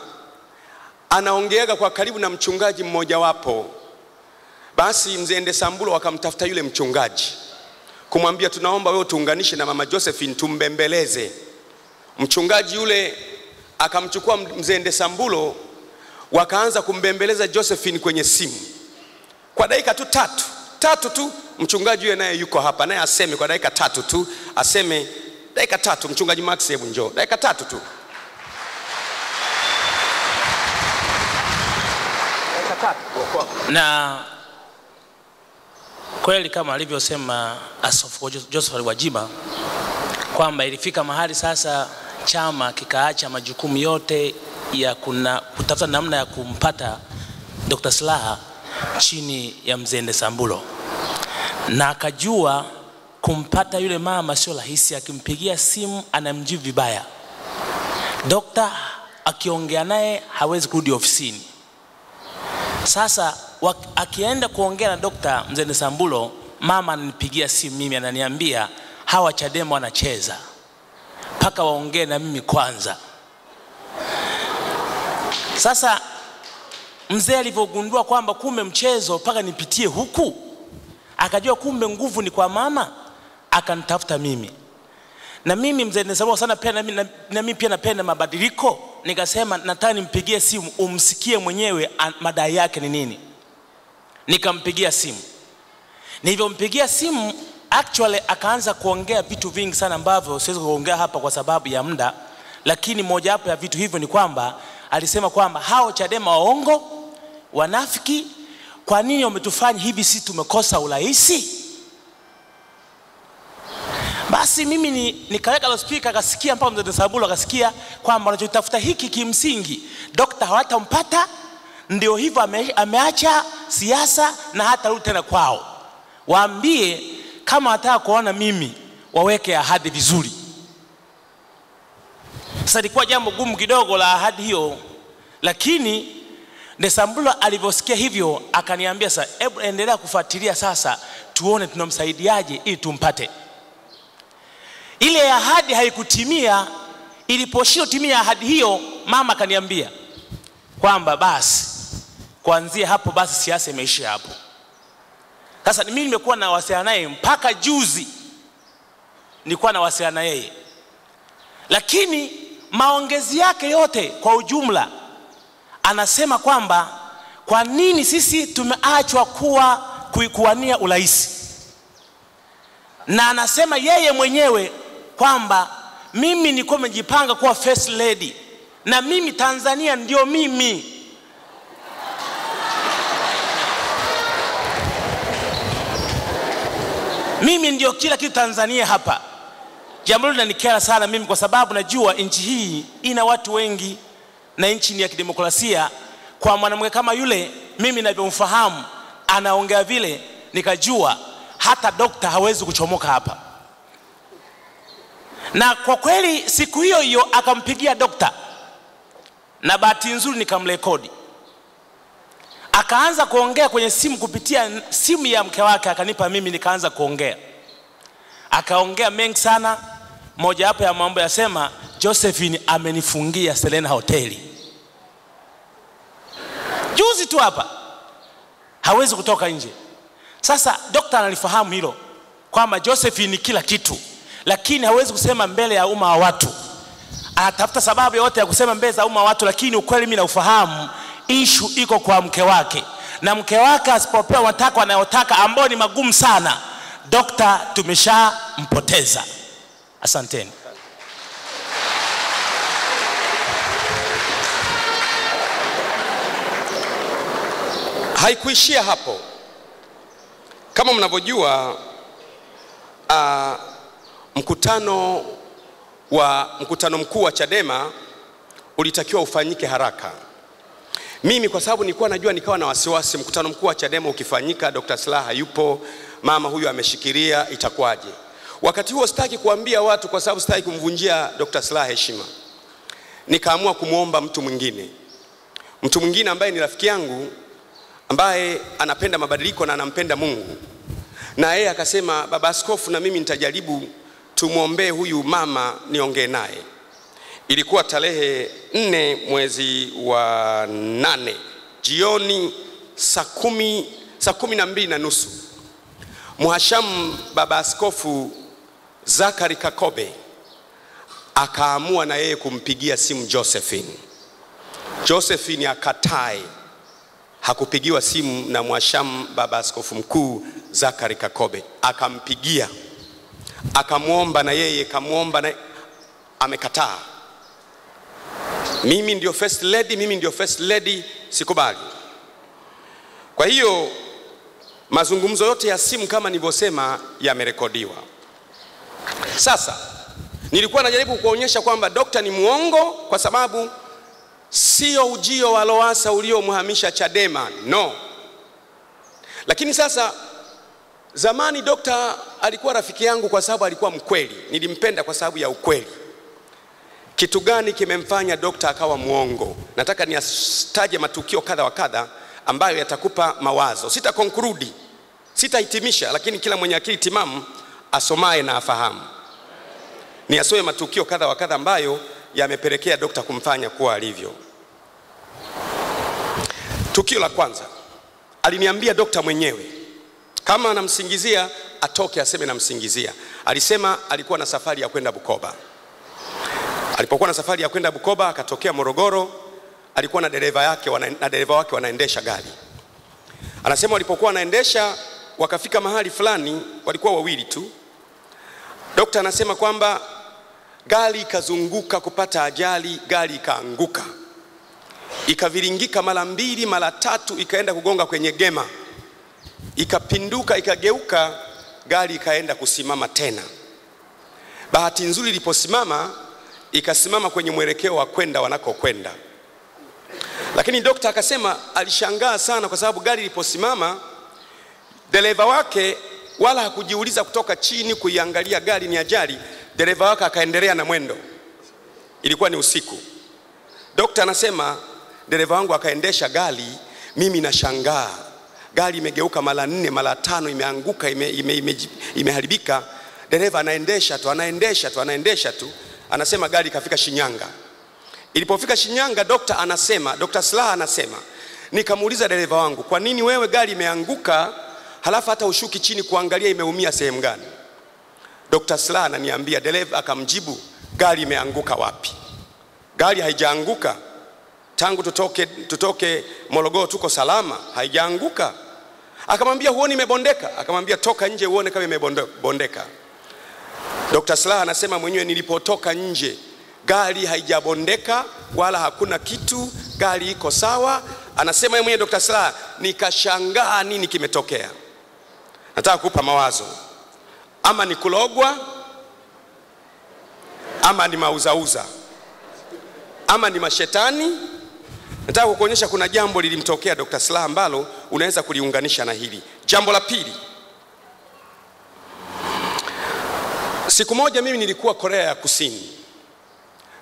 anaongeaga kwa karibu na mchungaji mmoja wapo. Basi Mzee Ndesambulo akamtafuta yule mchungaji, kumwambia tunaomba wewe tuunganishe na mama Josephine tumbembeleze. Mchungaji yule akamchukua Mzee Ndesambulo, wakaanza kumbembeleza Josephine kwenye simu. Kwa dakika tatu tu mchungaji yule naye yuko hapa, naye aseme kwa dakika 3 tu, aseme dakika 3. Mchungaji Max, hebu njoo, dakika 3 tu. Na kweli kama alivyosema Askofu Josephat Gwajima kwamba ilifika mahali sasa chama kikaacha majukumu yote ya kutafuta namna ya kumpata Dr. Slaa chini ya Mzee Ndesambulo, na akajua kumpata yule mama sio rahisi. Akimpigia simu anamjibu vibaya, dokta akiongea naye hawezi kurudi ofisini. Sasa akienda kuongea na Dr. Mzee Ndesambulo, mama ananipigia simu mimi, ananiambia hawa Chadema wanacheza, paka waongee na mimi kwanza. Sasa mzee alivyogundua kwamba kumbe mchezo paka nipitie huku, akajua kumbe nguvu ni kwa mama, akanitafuta mimi. Na mimi Mzee Ndesambulo sana pia na mimi pia napenda mabadiliko. Nikasema nataka nimpigie simu umsikie mwenyewe madai yake ni nini. Nikampigia simu. Nilivyompigia simu actually akaanza kuongea vitu vingi sana ambavyo siwezi kuongea hapa kwa sababu ya muda, lakini moja wapo ya vitu hivyo ni kwamba alisema kwamba hao Chadema waongo, wanafiki, kwa nini wametufanya hivi, sisi tumekosa uraisi? Basi mimi nikaweka la speaker, akasikia mpaka Mzee Ndesambulo akasikia kwamba wanachotafuta hiki kimsingi dokta hawatampata ndio hivyo ameacha siasa na hata rudi tena kwao. Waambie kama wataka kuona mimi waweke ahadi vizuri. Sasa ilikuwa jambo gumu kidogo la ahadi hiyo, lakini Ndesamburo alivyosikia hivyo akaniambia, sasa hebu endelea kufuatilia sasa tuone tunamsaidiaje ili tumpate. Ile ahadi haikutimia. Iliposhia timia ahadi hiyo, mama akaniambia kwamba basi kuanzia hapo basi siasa imeishia hapo. Sasa mimi nimekuwa na wasiliana naye mpaka juzi, nilikuwa na wasiliana yeye, lakini maongezi yake yote kwa ujumla anasema kwamba kwa nini sisi tumeachwa kuwania urais, na anasema yeye mwenyewe kwamba mimi nilikuwa nimejipanga kuwa first lady na mimi Tanzania ndio mimi. Mimi ndio kila kitu Tanzania hapa. Jambo hilo linanikera sana mimi, kwa sababu najua nchi hii ina watu wengi na nchi ni ya kidemokrasia. Kwa mwanamke kama yule mimi ninavyomfahamu anaongea vile, nikajua hata dokta hawezi kuchomoka hapa. Na kwa kweli siku hiyo hiyo akampigia dokta, na bahati nzuri nikamrekodi. Akaanza kuongea kwenye simu kupitia simu ya mke wake, akanipa mimi, nikaanza kuongea. Akaongea mengi sana. Moja hapo ya mambo yasema Josephine amenifungia Serena hoteli. Juzi tu hapa, hawezi kutoka nje. Sasa dokta analifahamu hilo kwamba Josephine ni kila kitu, lakini hawezi kusema mbele ya umma wa watu. Anatafuta sababu yote ya kusema mbele za umma wa watu, lakini ukweli mimi naufahamu. Issue iko kwa mke wake, na mke wake asipopewa matakwa anayotaka ambao ni magumu sana, dokta tumeshampoteza. Asanteni. Haikuishia hapo. Kama mnavyojua, mkutano mkuu wa Chadema ulitakiwa ufanyike haraka. Mimi kwa sababu nilikuwa najua, nikawa na wasiwasi, mkutano mkuu wa Chadema ukifanyika Dr. Slaa yupo, mama huyu ameshikilia, itakuwaje? Wakati huo sitaki kuambia watu, kwa sababu sitaki kumvunjia Dr. Slaa heshima. Nikaamua kumuomba mtu mwingine ambaye ni rafiki yangu, ambaye anapenda mabadiliko na anampenda Mungu. Na yeye akasema, baba askofu, na mimi nitajaribu tumuombee huyu mama, niongee naye. Ilikuwa tarehe 4 mwezi wa 8 jioni saa 12:30. Mhashamu baba askofu Zakari Kakobe akaamua na yeye kumpigia simu Josephine. Josephine akatae, hakupigiwa simu na mhashamu baba askofu mkuu Zakari Kakobe. Akampigia, akamuomba na yeye kamuomba, na amekataa. Mimi ndio first lady, sikubali. Kwa hiyo mazungumzo yote ya simu kama nilivyosema yamerekodiwa. Sasa nilikuwa najaribu kuonyesha kwamba dokta ni muongo, kwa sababu sio ujio wa Lowassa uliomhamisha Chadema, no. Lakini sasa, zamani dokta alikuwa rafiki yangu kwa sababu alikuwa mkweli. Nilimpenda kwa sababu ya ukweli. Kitu gani kimemfanya dokta akawa muongo? Nataka niataje matukio kadha wa kadha ambayo yatakupa mawazo. Sitahitimisha, lakini kila mwenye akili timamu asomaye na afahamu. Niasome matukio kadha wa kadha ambayo yamepelekea dokta kumfanya kuwa alivyo. Tukio la kwanza, aliniambia dokta mwenyewe, kama anamsingizia atoke aseme namsingizia. Alisema alikuwa na safari ya kwenda Bukoba. Alipokuwa na safari ya kwenda Bukoba, akatokea Morogoro, alikuwa na dereva wake wanaendesha gari. Anasema walipokuwa wanaendesha, wakafika mahali fulani, walikuwa wawili tu. Dokta anasema kwamba gari ikazunguka kupata ajali, gari ikaanguka. Ikaviringika mara 2 mara 3, ikaenda kugonga kwenye gema. Ikapinduka, ikageuka, gari ikaenda kusimama tena. Bahati nzuri iliposimama, ikasimama kwenye mwelekeo wa kwenda wanakokwenda. Lakini dokta akasema alishangaa sana kwa sababu gari iliposimama dereva wake wala hakujiuliza kutoka chini kuiangalia gari ni ajali. Dereva wake akaendelea na mwendo. Ilikuwa ni usiku. Dokta anasema dereva wangu akaendesha gari, mimi nashangaa. Gari imegeuka mara 4 mara 5, imeanguka, imeharibika. Dereva anaendesha tu. Anasema gari kafika Shinyanga. Ilipofika Shinyanga, Dr. Slaa anasema, nikamuuliza dereva wangu, kwa nini wewe gari imeanguka halafu hata ushuki chini kuangalia imeumia sehemu gani? Dr. Slaa ananiambia, dereva akamjibu, gari imeanguka wapi? Gari haijaanguka. Tangu tutoke Morogoro tuko salama, haijaanguka. Akamwambia, huoni imebondeka? Akamwambia, toka nje uone kama imebondeka. Dr. Slaa anasema mwenyewe, nilipotoka nje gari haijabondeka wala hakuna kitu, gari iko sawa. Anasema yeye mwenyewe Dr. Slaa, nikashangaa nini kimetokea. Nataka kukupa mawazo. Ama ni kulogwa, ama ni mauzauza, ama ni mashetani. Nataka kukuonyesha kuna jambo lilimtokea Dr. Slaa ambalo unaweza kuliunganisha na hili. Jambo la pili. Siku moja mimi nilikuwa Korea ya Kusini.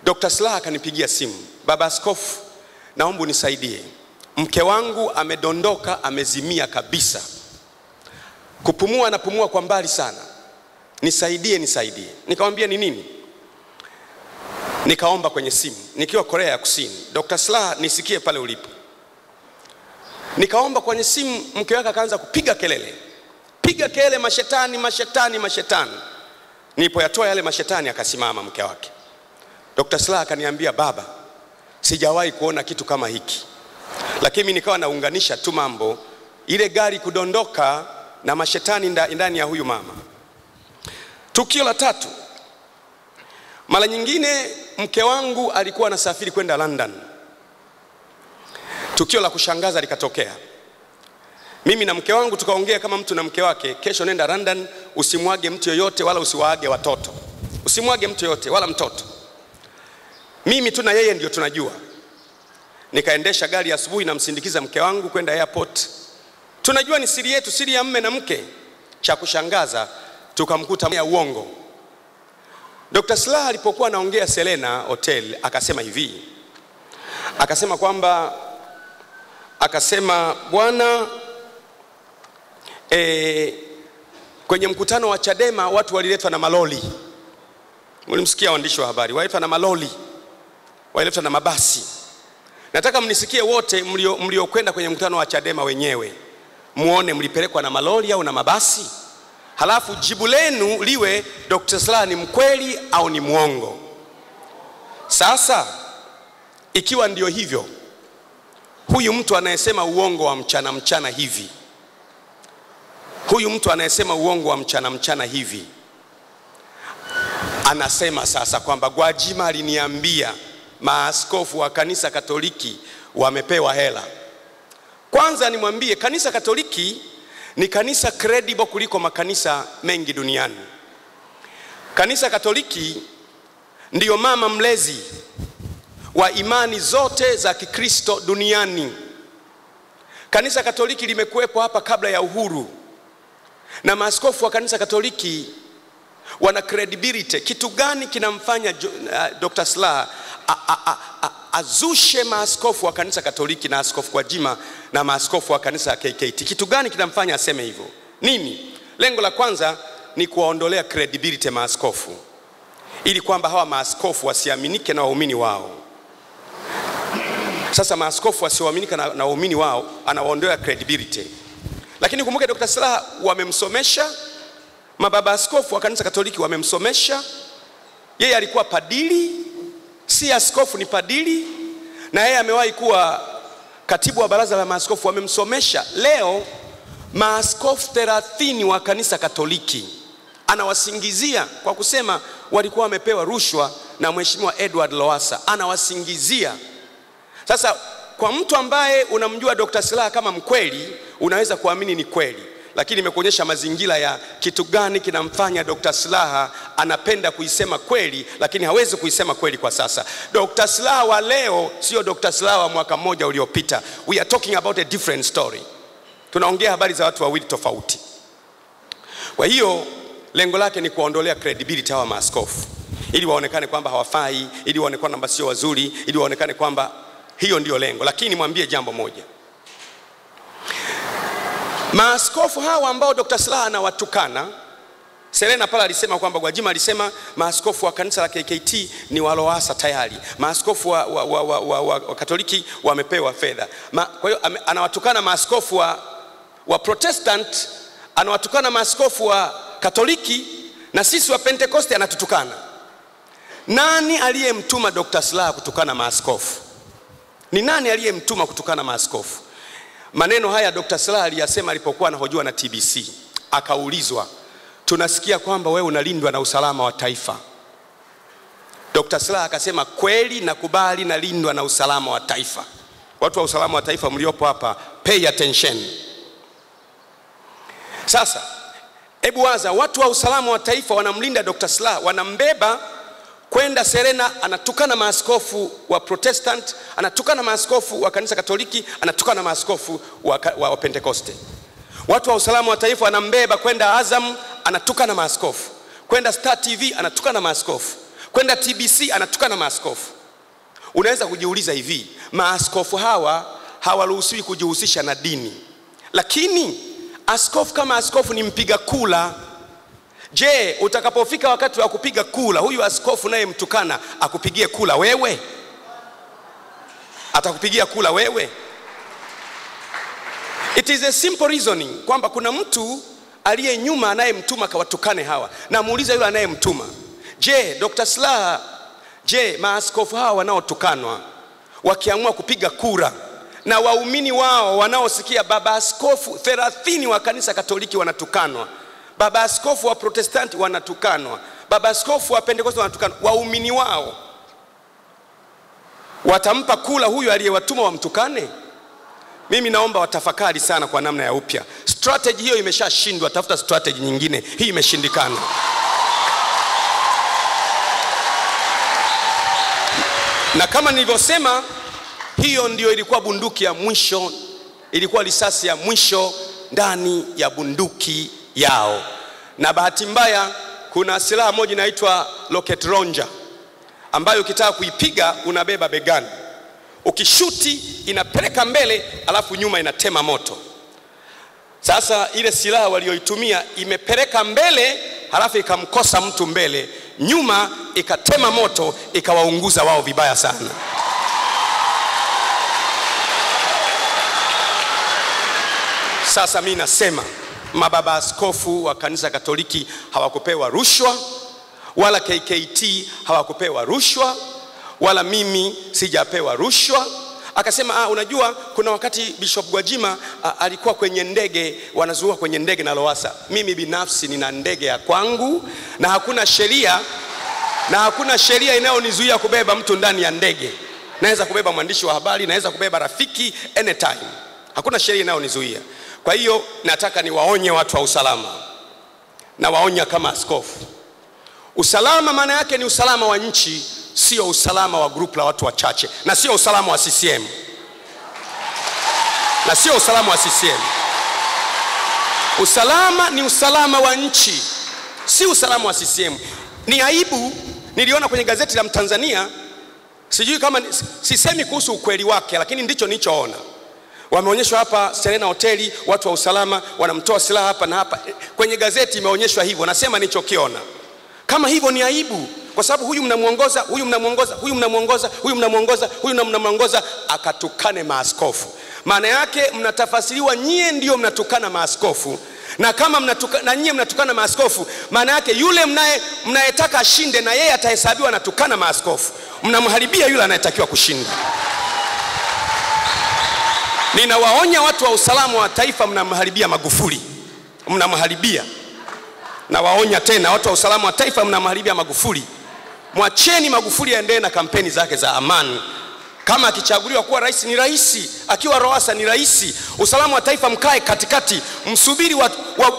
Dr. Slaa akanipigia simu, baba askofu, naomba unisaidie. Mke wangu amedondoka, amezimia kabisa. Kupumua anapumua kwa mbali sana. Nisaidie. Nikamwambia ni nini? Nikaomba kwenye simu nikiwa Korea ya Kusini. Dr. Slaa, nisikie pale ulipo. Nikaomba kwenye simu, mke wake akaanza kupiga kelele. Piga kelele, mashetani. Nilipoyatoa yale mashetani akasimama mke wake. Dr. Slaa akaniambia, baba, sijawahi kuona kitu kama hiki. Lakini mimi nikawa naunganisha tu mambo, ile gari kudondoka na mashetani ndani ya huyu mama. Tukio la tatu. Mara nyingine mke wangu alikuwa anasafiri kwenda London. Tukio la kushangaza likatokea. Mimi na mke wangu tukaongea kama mtu na mke wake, kesho nenda London, usimwage mtu yoyote wala usiwaage watoto. Usimwage mtu yoyote wala mtoto. Mimi tu na yeye ndio tunajua. Nikaendesha gari asubuhi na msindikiza mke wangu kwenda airport. Tunajua ni siri yetu, siri ya mume na mke. Cha kushangaza tukamkuta ya uongo. Dr. Slaa alipokuwa anaongea Serena Hotel akasema hivi. Akasema kwamba bwana, kwenye mkutano wa Chadema watu waliletwa na maloli. Mlimsikia waandishi wa habari, waliletwa na maloli, waliletwa na mabasi. Nataka mnisikie wote mliokwenda kwenye mkutano wa Chadema wenyewe, muone mlipelekwa na maloli au na mabasi. Halafu jibu lenu liwe Dr. Slaa ni mkweli au ni muongo. Sasa ikiwa ndio hivyo, huyu mtu anayesema uongo wa mchana hivi, anasema sasa kwamba Gwajima aliniambia maaskofu wa kanisa Katoliki wamepewa hela. Kwanza nimwambie, kanisa Katoliki ni kanisa credible kuliko makanisa mengi duniani. Kanisa Katoliki ndiyo mama mlezi wa imani zote za Kikristo duniani. Kanisa Katoliki limekuwepo hapa kabla ya uhuru. Na maaskofu wa kanisa Katoliki wana credibility. Kitu gani kinamfanya Dr. Slaa azushe maaskofu wa kanisa Katoliki na askofu Gwajima na maaskofu wa kanisa KKT? Kitu gani kinamfanya aseme hivyo? Nini? Lengo la kwanza ni kuwaondolea credibility maaskofu, ili kwamba hawa maaskofu wasiaminike na waumini wao. Sasa maaskofu wasioaminika na waumini wao anawaondolea credibility. Lakini kumbuke Dr. Slaa wamemsomesha, mababa askofu wa kanisa Katoliki wamemsomesha. Yeye alikuwa padiri, si askofu, ni padiri, na yeye amewahi kuwa katibu wa baraza la maaskofu, wamemsomesha. Leo maaskofu 30 wa kanisa Katoliki anawasingizia kwa kusema walikuwa wamepewa rushwa na Mheshimiwa Edward Lowassa, anawasingizia. Sasa kwa mtu ambaye unamjua Dr. Slaa kama mkweli, unaweza kuamini ni kweli. lakini nimekuonyesha mazingira ya kitu gani kinamfanya Dr. Slaa anapenda kuisema kweli, lakini hawezi kuisema kweli kwa sasa. Dr. Slaa wa leo sio Dr. Slaa wa mwaka mmoja uliopita. We are talking about a different story. Tunaongea habari za watu wawili tofauti. Kwa hiyo lengo lake ni kuondolea credibility hawa maaskofu, ili waonekane kwamba hawafai, ili waonekane kwamba sio wazuri, ili waonekane kwamba hiyo ndio lengo. Lakini mwambie jambo moja, maaskofu hawa ambao Dr. Slaa anawatukana, Serena pala alisema kwamba Gwajima alisema maaskofu wa kanisa la KKT ni waloasa tayari, maaskofu wa Katoliki wamepewa fedha. Kwa hiyo anawatukana maaskofu wa Protestant, anawatukana maaskofu wa Katoliki, na sisi wa Pentecost anatutukana. Nani aliyemtuma Dr. Slaa kutukana maaskofu? Ni nani aliyemtuma kutukana maaskofu? Maneno haya Dr. Slaa aliyasema alipokuwa anahojiwa na TBC. Akaulizwa, tunasikia kwamba wewe unalindwa na usalama wa taifa. Dr. Slaa akasema, kweli nakubali nalindwa na usalama wa taifa. Watu wa usalama wa taifa mliopo hapa, pay attention. Sasa hebu waza, watu wa usalama wa taifa wanamlinda Dr. Slaa, wanambeba kwenda Serena, anatukana maaskofu wa Protestant, anatukana maaskofu wa kanisa Katoliki, anatukana maaskofu wa Pentekoste. Watu wa usalama wa taifa wanambeba kwenda Azam, anatukana maaskofu, kwenda Star TV anatukana maaskofu, kwenda TBC anatukana maaskofu. Unaweza kujiuliza hivi, maaskofu hawa hawaruhusiwi kujihusisha na dini, lakini askofu kama askofu ni mpiga kula. Je, utakapofika wakati wa kupiga kula, huyu askofu naye mtukana akupigie kula wewe? Atakupigia kula wewe? It is a simple reasoning kwamba kuna mtu aliye nyuma anayemtuma kawatukane hawa. Na muuliza yule anayemtuma, je, Dr. Slaa, je, maaskofu hawa wanaotukanwa wakiamua kupiga kura na waumini wao wanaosikia baba askofu 30 wa kanisa Katoliki wanatukanwa, baba askofu wa Protestanti wanatukanwa, baba askofu wa Pentekoste wanatukanwa, waumini wao watampa kula huyu aliyewatuma wamtukane? Mimi naomba watafakari sana kwa namna ya upya. Strategy hiyo imeshashindwa, tafuta strategy nyingine. Hii imeshindikana. Na kama nilivyosema, hiyo ndio ilikuwa bunduki ya mwisho, ilikuwa risasi ya mwisho ndani ya bunduki yao. Na bahati mbaya kuna silaha moja inaitwa rocket launcher, ambayo ukitaka kuipiga unabeba begani. Ukishuti inapeleka mbele, alafu nyuma inatema moto. Sasa ile silaha walioitumia imepeleka mbele, halafu ikamkosa mtu mbele, nyuma ikatema moto, ikawaunguza wao vibaya sana. Sasa mimi nasema, mababa askofu wa kanisa Katoliki hawakupewa rushwa, wala KKT hawakupewa rushwa, wala mimi sijapewa rushwa. Akasema, unajua kuna wakati Bishop Gwajima alikuwa kwenye ndege, wanazunguka kwenye ndege na Lowassa. Mimi binafsi nina ndege ya kwangu, na hakuna sheria inayonizuia kubeba mtu ndani ya ndege. Naweza kubeba mwandishi wa habari, naweza kubeba rafiki anytime. Hakuna sheria inayonizuia. Kwa hiyo nataka niwaonye watu wa usalama, na waonya kama askofu. Usalama maana yake ni usalama wa nchi, sio usalama wa group la watu wachache, na sio usalama wa CCM. Na sio usalama wa CCM. Usalama ni usalama wa nchi, si usalama wa CCM. Ni aibu, niliona kwenye gazeti la Mtanzania, sijui kama, sisemi kuhusu ukweli wake, lakini ndicho nilichoona. Wameonyeshwa hapa Serena hoteli, watu wa usalama wanamtoa silaha hapa na hapa. Kwenye gazeti imeonyeshwa hivyo, nasema nilichokiona. Kama hivyo ni aibu, kwa sababu huyu mnamuongoza, huyu mnamuongoza, huyu mnamuongoza, huyu mnamuongoza, huyu mnamuongoza, akatukane maaskofu. Maana yake mnatafasiriwa nyie ndio mnatukana maaskofu. Na kama na nyie mnatukana maaskofu, maana yake yule mnayetaka ashinde na yeye atahesabiwa anatukana maaskofu. Mnamharibia yule anayetakiwa kushinda. Ninawaonya watu wa usalama wa taifa, mnamharibia Magufuli. Mnamharibia. Na waonya tena watu wa usalama wa taifa, mnamharibia Magufuli. Mwacheni Magufuli aendelee na kampeni zake za amani. Kama akichaguliwa kuwa rais ni rais, akiwa Lowassa ni rais. Usalama wa taifa mkae katikati, msubiri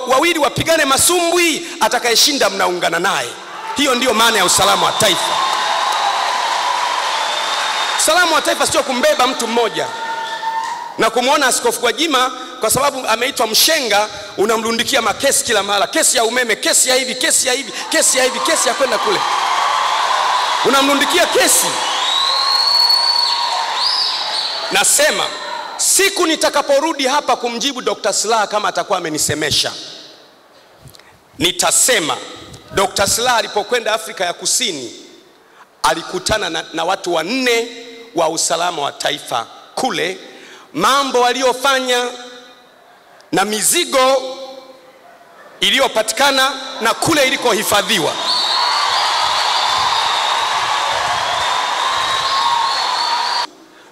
wawili wapigane masumbwi, atakayeshinda mnaungana naye. Hiyo ndiyo maana ya usalama wa taifa. Usalama wa taifa sio kumbeba mtu mmoja na kumuona Askofu Gwajima kwa sababu ameitwa mshenga unamrundikia makesi kila mara, kesi ya umeme, kesi ya hivi, kesi ya hivi, kesi ya hivi, kesi ya kwenda kule, unamrundikia kesi. Nasema siku nitakaporudi hapa kumjibu Dr. Slaa kama atakuwa amenisemesha, nitasema Dr. Slaa alipokwenda Afrika ya Kusini alikutana na watu 4 wa usalama wa taifa kule, mambo waliofanya na mizigo iliyopatikana na kule ilikohifadhiwa.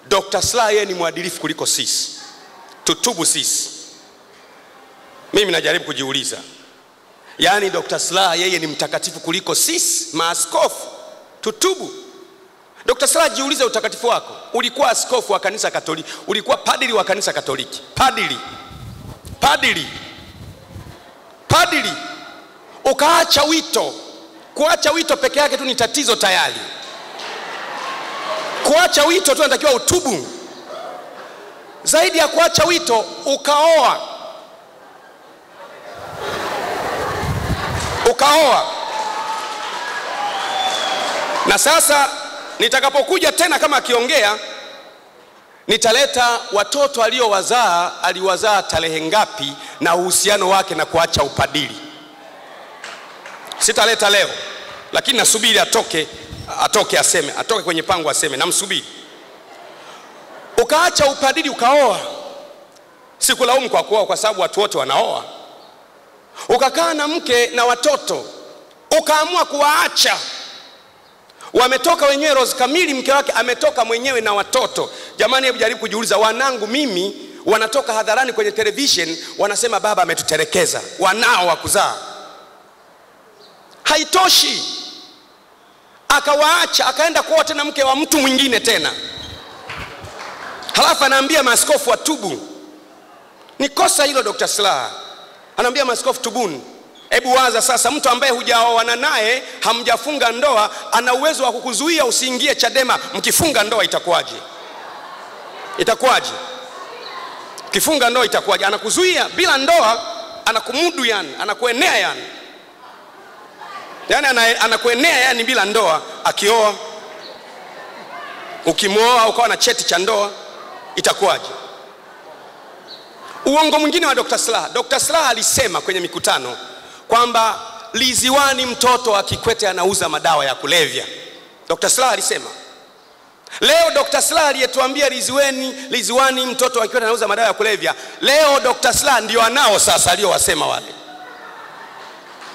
Dr. Slaa yeye ni mwadilifu kuliko sisi. Tutubu sisi. Mimi najaribu kujiuliza, yaani Dr. Slaa yeye ni mtakatifu kuliko sisi maaskofu. Tutubu. Dr. Slaa, jiulize utakatifu wako. Ulikuwa askofu wa kanisa Katoliki, ulikuwa padri wa kanisa Katoliki. Padri. Ukaacha wito. Kuacha wito peke yake tu ni tatizo tayari. Kuacha wito tu unatakiwa utubu. Zaidi ya kuacha wito, ukaoa. Na sasa nitakapokuja tena kama akiongea, nitaleta watoto aliwazaa tarehe ngapi na uhusiano wake na kuacha upadili. Sitaleta leo, lakini nasubiri atoke aseme, atoke kwenye pango aseme, namsubiri. Ukaacha upadili ukaoa. Sikulaumu kwa kuoa kwa sababu watu wote wanaoa. Ukakaa na mke na watoto, ukaamua kuwaacha. Wametoka wenyewe Rose Kamili, mke wake ametoka mwenyewe na watoto. Jamani, hebu jaribu kujiuliza, wanangu mimi wanatoka hadharani kwenye television wanasema baba ametutelekeza, wanao wa kuzaa. Haitoshi, akawaacha, akaenda kuoa tena mke wa mtu mwingine tena. Halafu anaambia maaskofu watubu. Ni kosa hilo Dr. Slaa. Anaambia maaskofu tubuni. Hebu waza sasa, mtu ambaye hujaoana naye, hamjafunga ndoa, ana uwezo wa kukuzuia usiingie Chadema. Mkifunga ndoa itakuwaje? Kifunga ndoa itakuwaje? Anakuzuia bila ndoa, anakumudu yani, anakuenea yani. Anakuenea yani bila ndoa. Akioa, ukimwoa ukawa na cheti cha ndoa, itakuwaje? Uongo mwingine wa Dr. Slaa. Dr. Slaa alisema kwenye mikutano kwamba Liziwani mtoto wa Kikwete anauza madawa ya kulevya. Dr. Slaa alisema. Leo Dr. Slaa aliyetuambia Liziwani mtoto wa Kikwete anauza madawa ya kulevya, leo Dr. Slaa ndio anao sasa aliyowasema wale.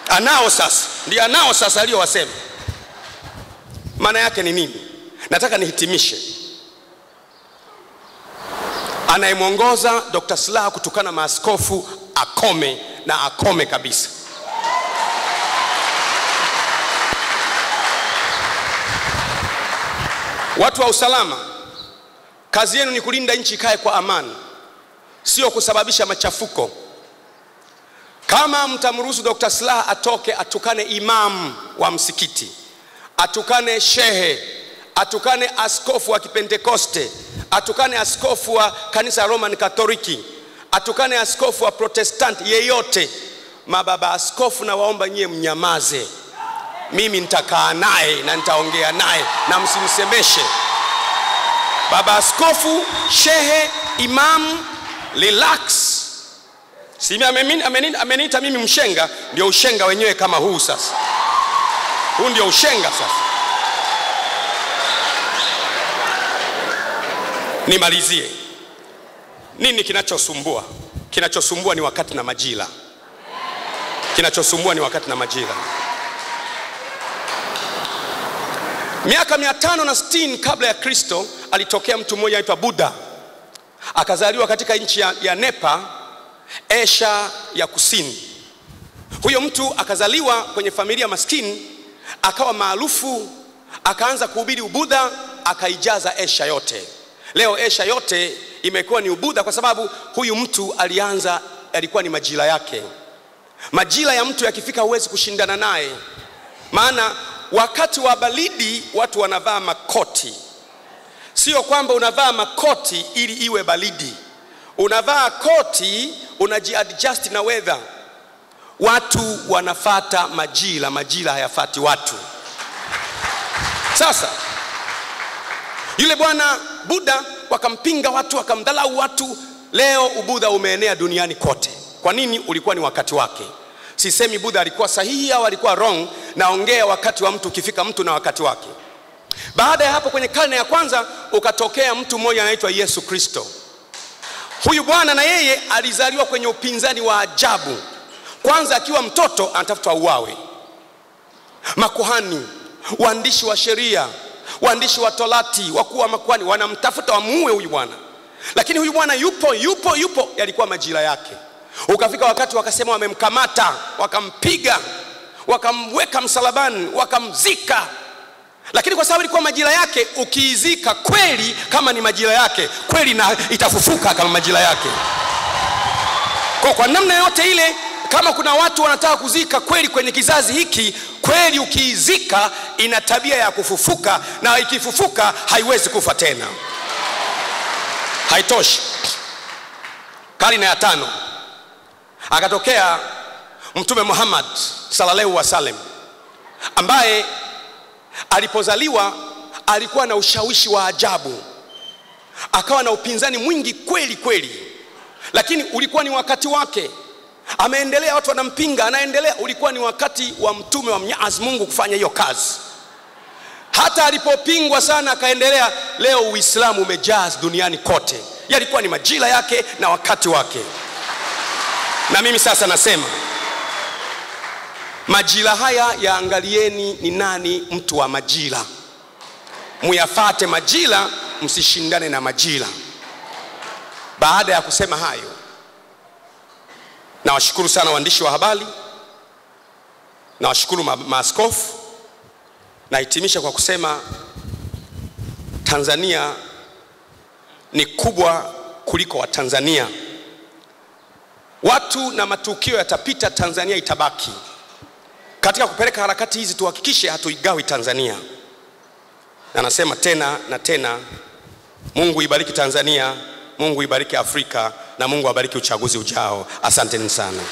Anao sasa aliyowasema. Maana yake ni nini? Nataka nihitimishe. Anayemuongoza Dr. Slaa kutukana maaskofu akome, na akome kabisa. Watu wa usalama, kazi yenu ni kulinda nchi ikae kwa amani, sio kusababisha machafuko. Kama mtamruhusu Dr. Slaa atoke atukane imam wa msikiti, atukane shehe, atukane askofu wa Kipentekoste, atukane askofu wa kanisa Roman Katoliki, atukane askofu wa Protestanti yeyote, mababa askofu na waomba nyie mnyamaze. Mimi nitakaa naye na nitaongea naye na msimsemeshe. Baba askofu, shehe, imam, relax. Si ameniita mimi mshenga, ndio ushenga wenyewe kama huu sasa. Huu ndio ushenga sasa. Nimalizie. Nini kinachosumbua? Kinachosumbua ni wakati na majira. Miaka 560 kabla ya Kristo alitokea mtu mmoja anaitwa Buddha. Akazaliwa katika nchi ya Nepal, Asia ya Kusini. Huyo mtu akazaliwa kwenye familia maskini, akawa maarufu, akaanza kuhubiri Ubudha, akaijaza Asia yote. Leo Asia yote imekuwa ni Ubudha kwa sababu huyu mtu alikuwa ni majira yake. Majira ya mtu yakifika huwezi kushindana naye. Maana wakati wa baridi watu wanavaa makoti. Sio kwamba unavaa makoti ili iwe baridi. Unavaa koti, unajiadjust na weather. Watu wanafata majira, majira hayafati watu. Sasa yule bwana Buddha wakampinga watu, wakamdhalau watu. Leo Ubudha umeenea duniani kote. Kwa nini? Ulikuwa ni wakati wake. Sisemi Buddha alikuwa sahihi au alikuwa wrong, naongea wakati wa mtu, ukifika mtu na wakati wake. Baada ya hapo kwenye karne ya kwanza ukatokea mtu mmoja anaitwa Yesu Kristo. Huyu bwana na yeye alizaliwa kwenye upinzani wa ajabu. Kwanza akiwa mtoto anatafuta uawe. Makuhani, waandishi wa sheria, waandishi wa Torati, wakuu wa makuhani wanamtafuta wamuue huyu bwana. Lakini huyu bwana yupo, yalikuwa majira yake. Ukafika wakati wakasema wamemkamata, wakampiga, wakamweka msalabani, wakamzika. Lakini kwa sababu ilikuwa majira yake, ukiizika kweli kama ni majira yake, kweli na itafufuka kama majira yake. Kwa namna yote ile, kama kuna watu wanataka kuzika kweli kwenye kizazi hiki, kweli ukiizika ina tabia ya kufufuka, na ikifufuka haiwezi kufa tena. Haitoshi. Karne ya 5 akatokea Mtume Muhammad sallallahu alaihi wasallam, ambaye alipozaliwa alikuwa na ushawishi wa ajabu, akawa na upinzani mwingi kweli kweli, lakini ulikuwa ni wakati wake. Ameendelea, watu wanampinga, anaendelea. Ulikuwa ni wakati wa mtume wa Mwenyezi Mungu kufanya hiyo kazi. Hata alipopingwa sana akaendelea. Leo Uislamu umejaa duniani kote. Yalikuwa ni majira yake na wakati wake. Na mimi sasa nasema, majira haya yaangalieni ni nani mtu wa majira. Muyafate majira, msishindane na majira. Baada ya kusema hayo, nawashukuru sana waandishi wa habari, nawashukuru maaskofu. Nahitimisha kwa kusema Tanzania ni kubwa kuliko wa Tanzania. Watu na matukio yatapita, Tanzania itabaki. Katika kupeleka harakati hizi tuhakikishe hatuigawi Tanzania. Na nasema tena na tena, Mungu ibariki Tanzania, Mungu ibariki Afrika, na Mungu abariki uchaguzi ujao. Asanteni sana.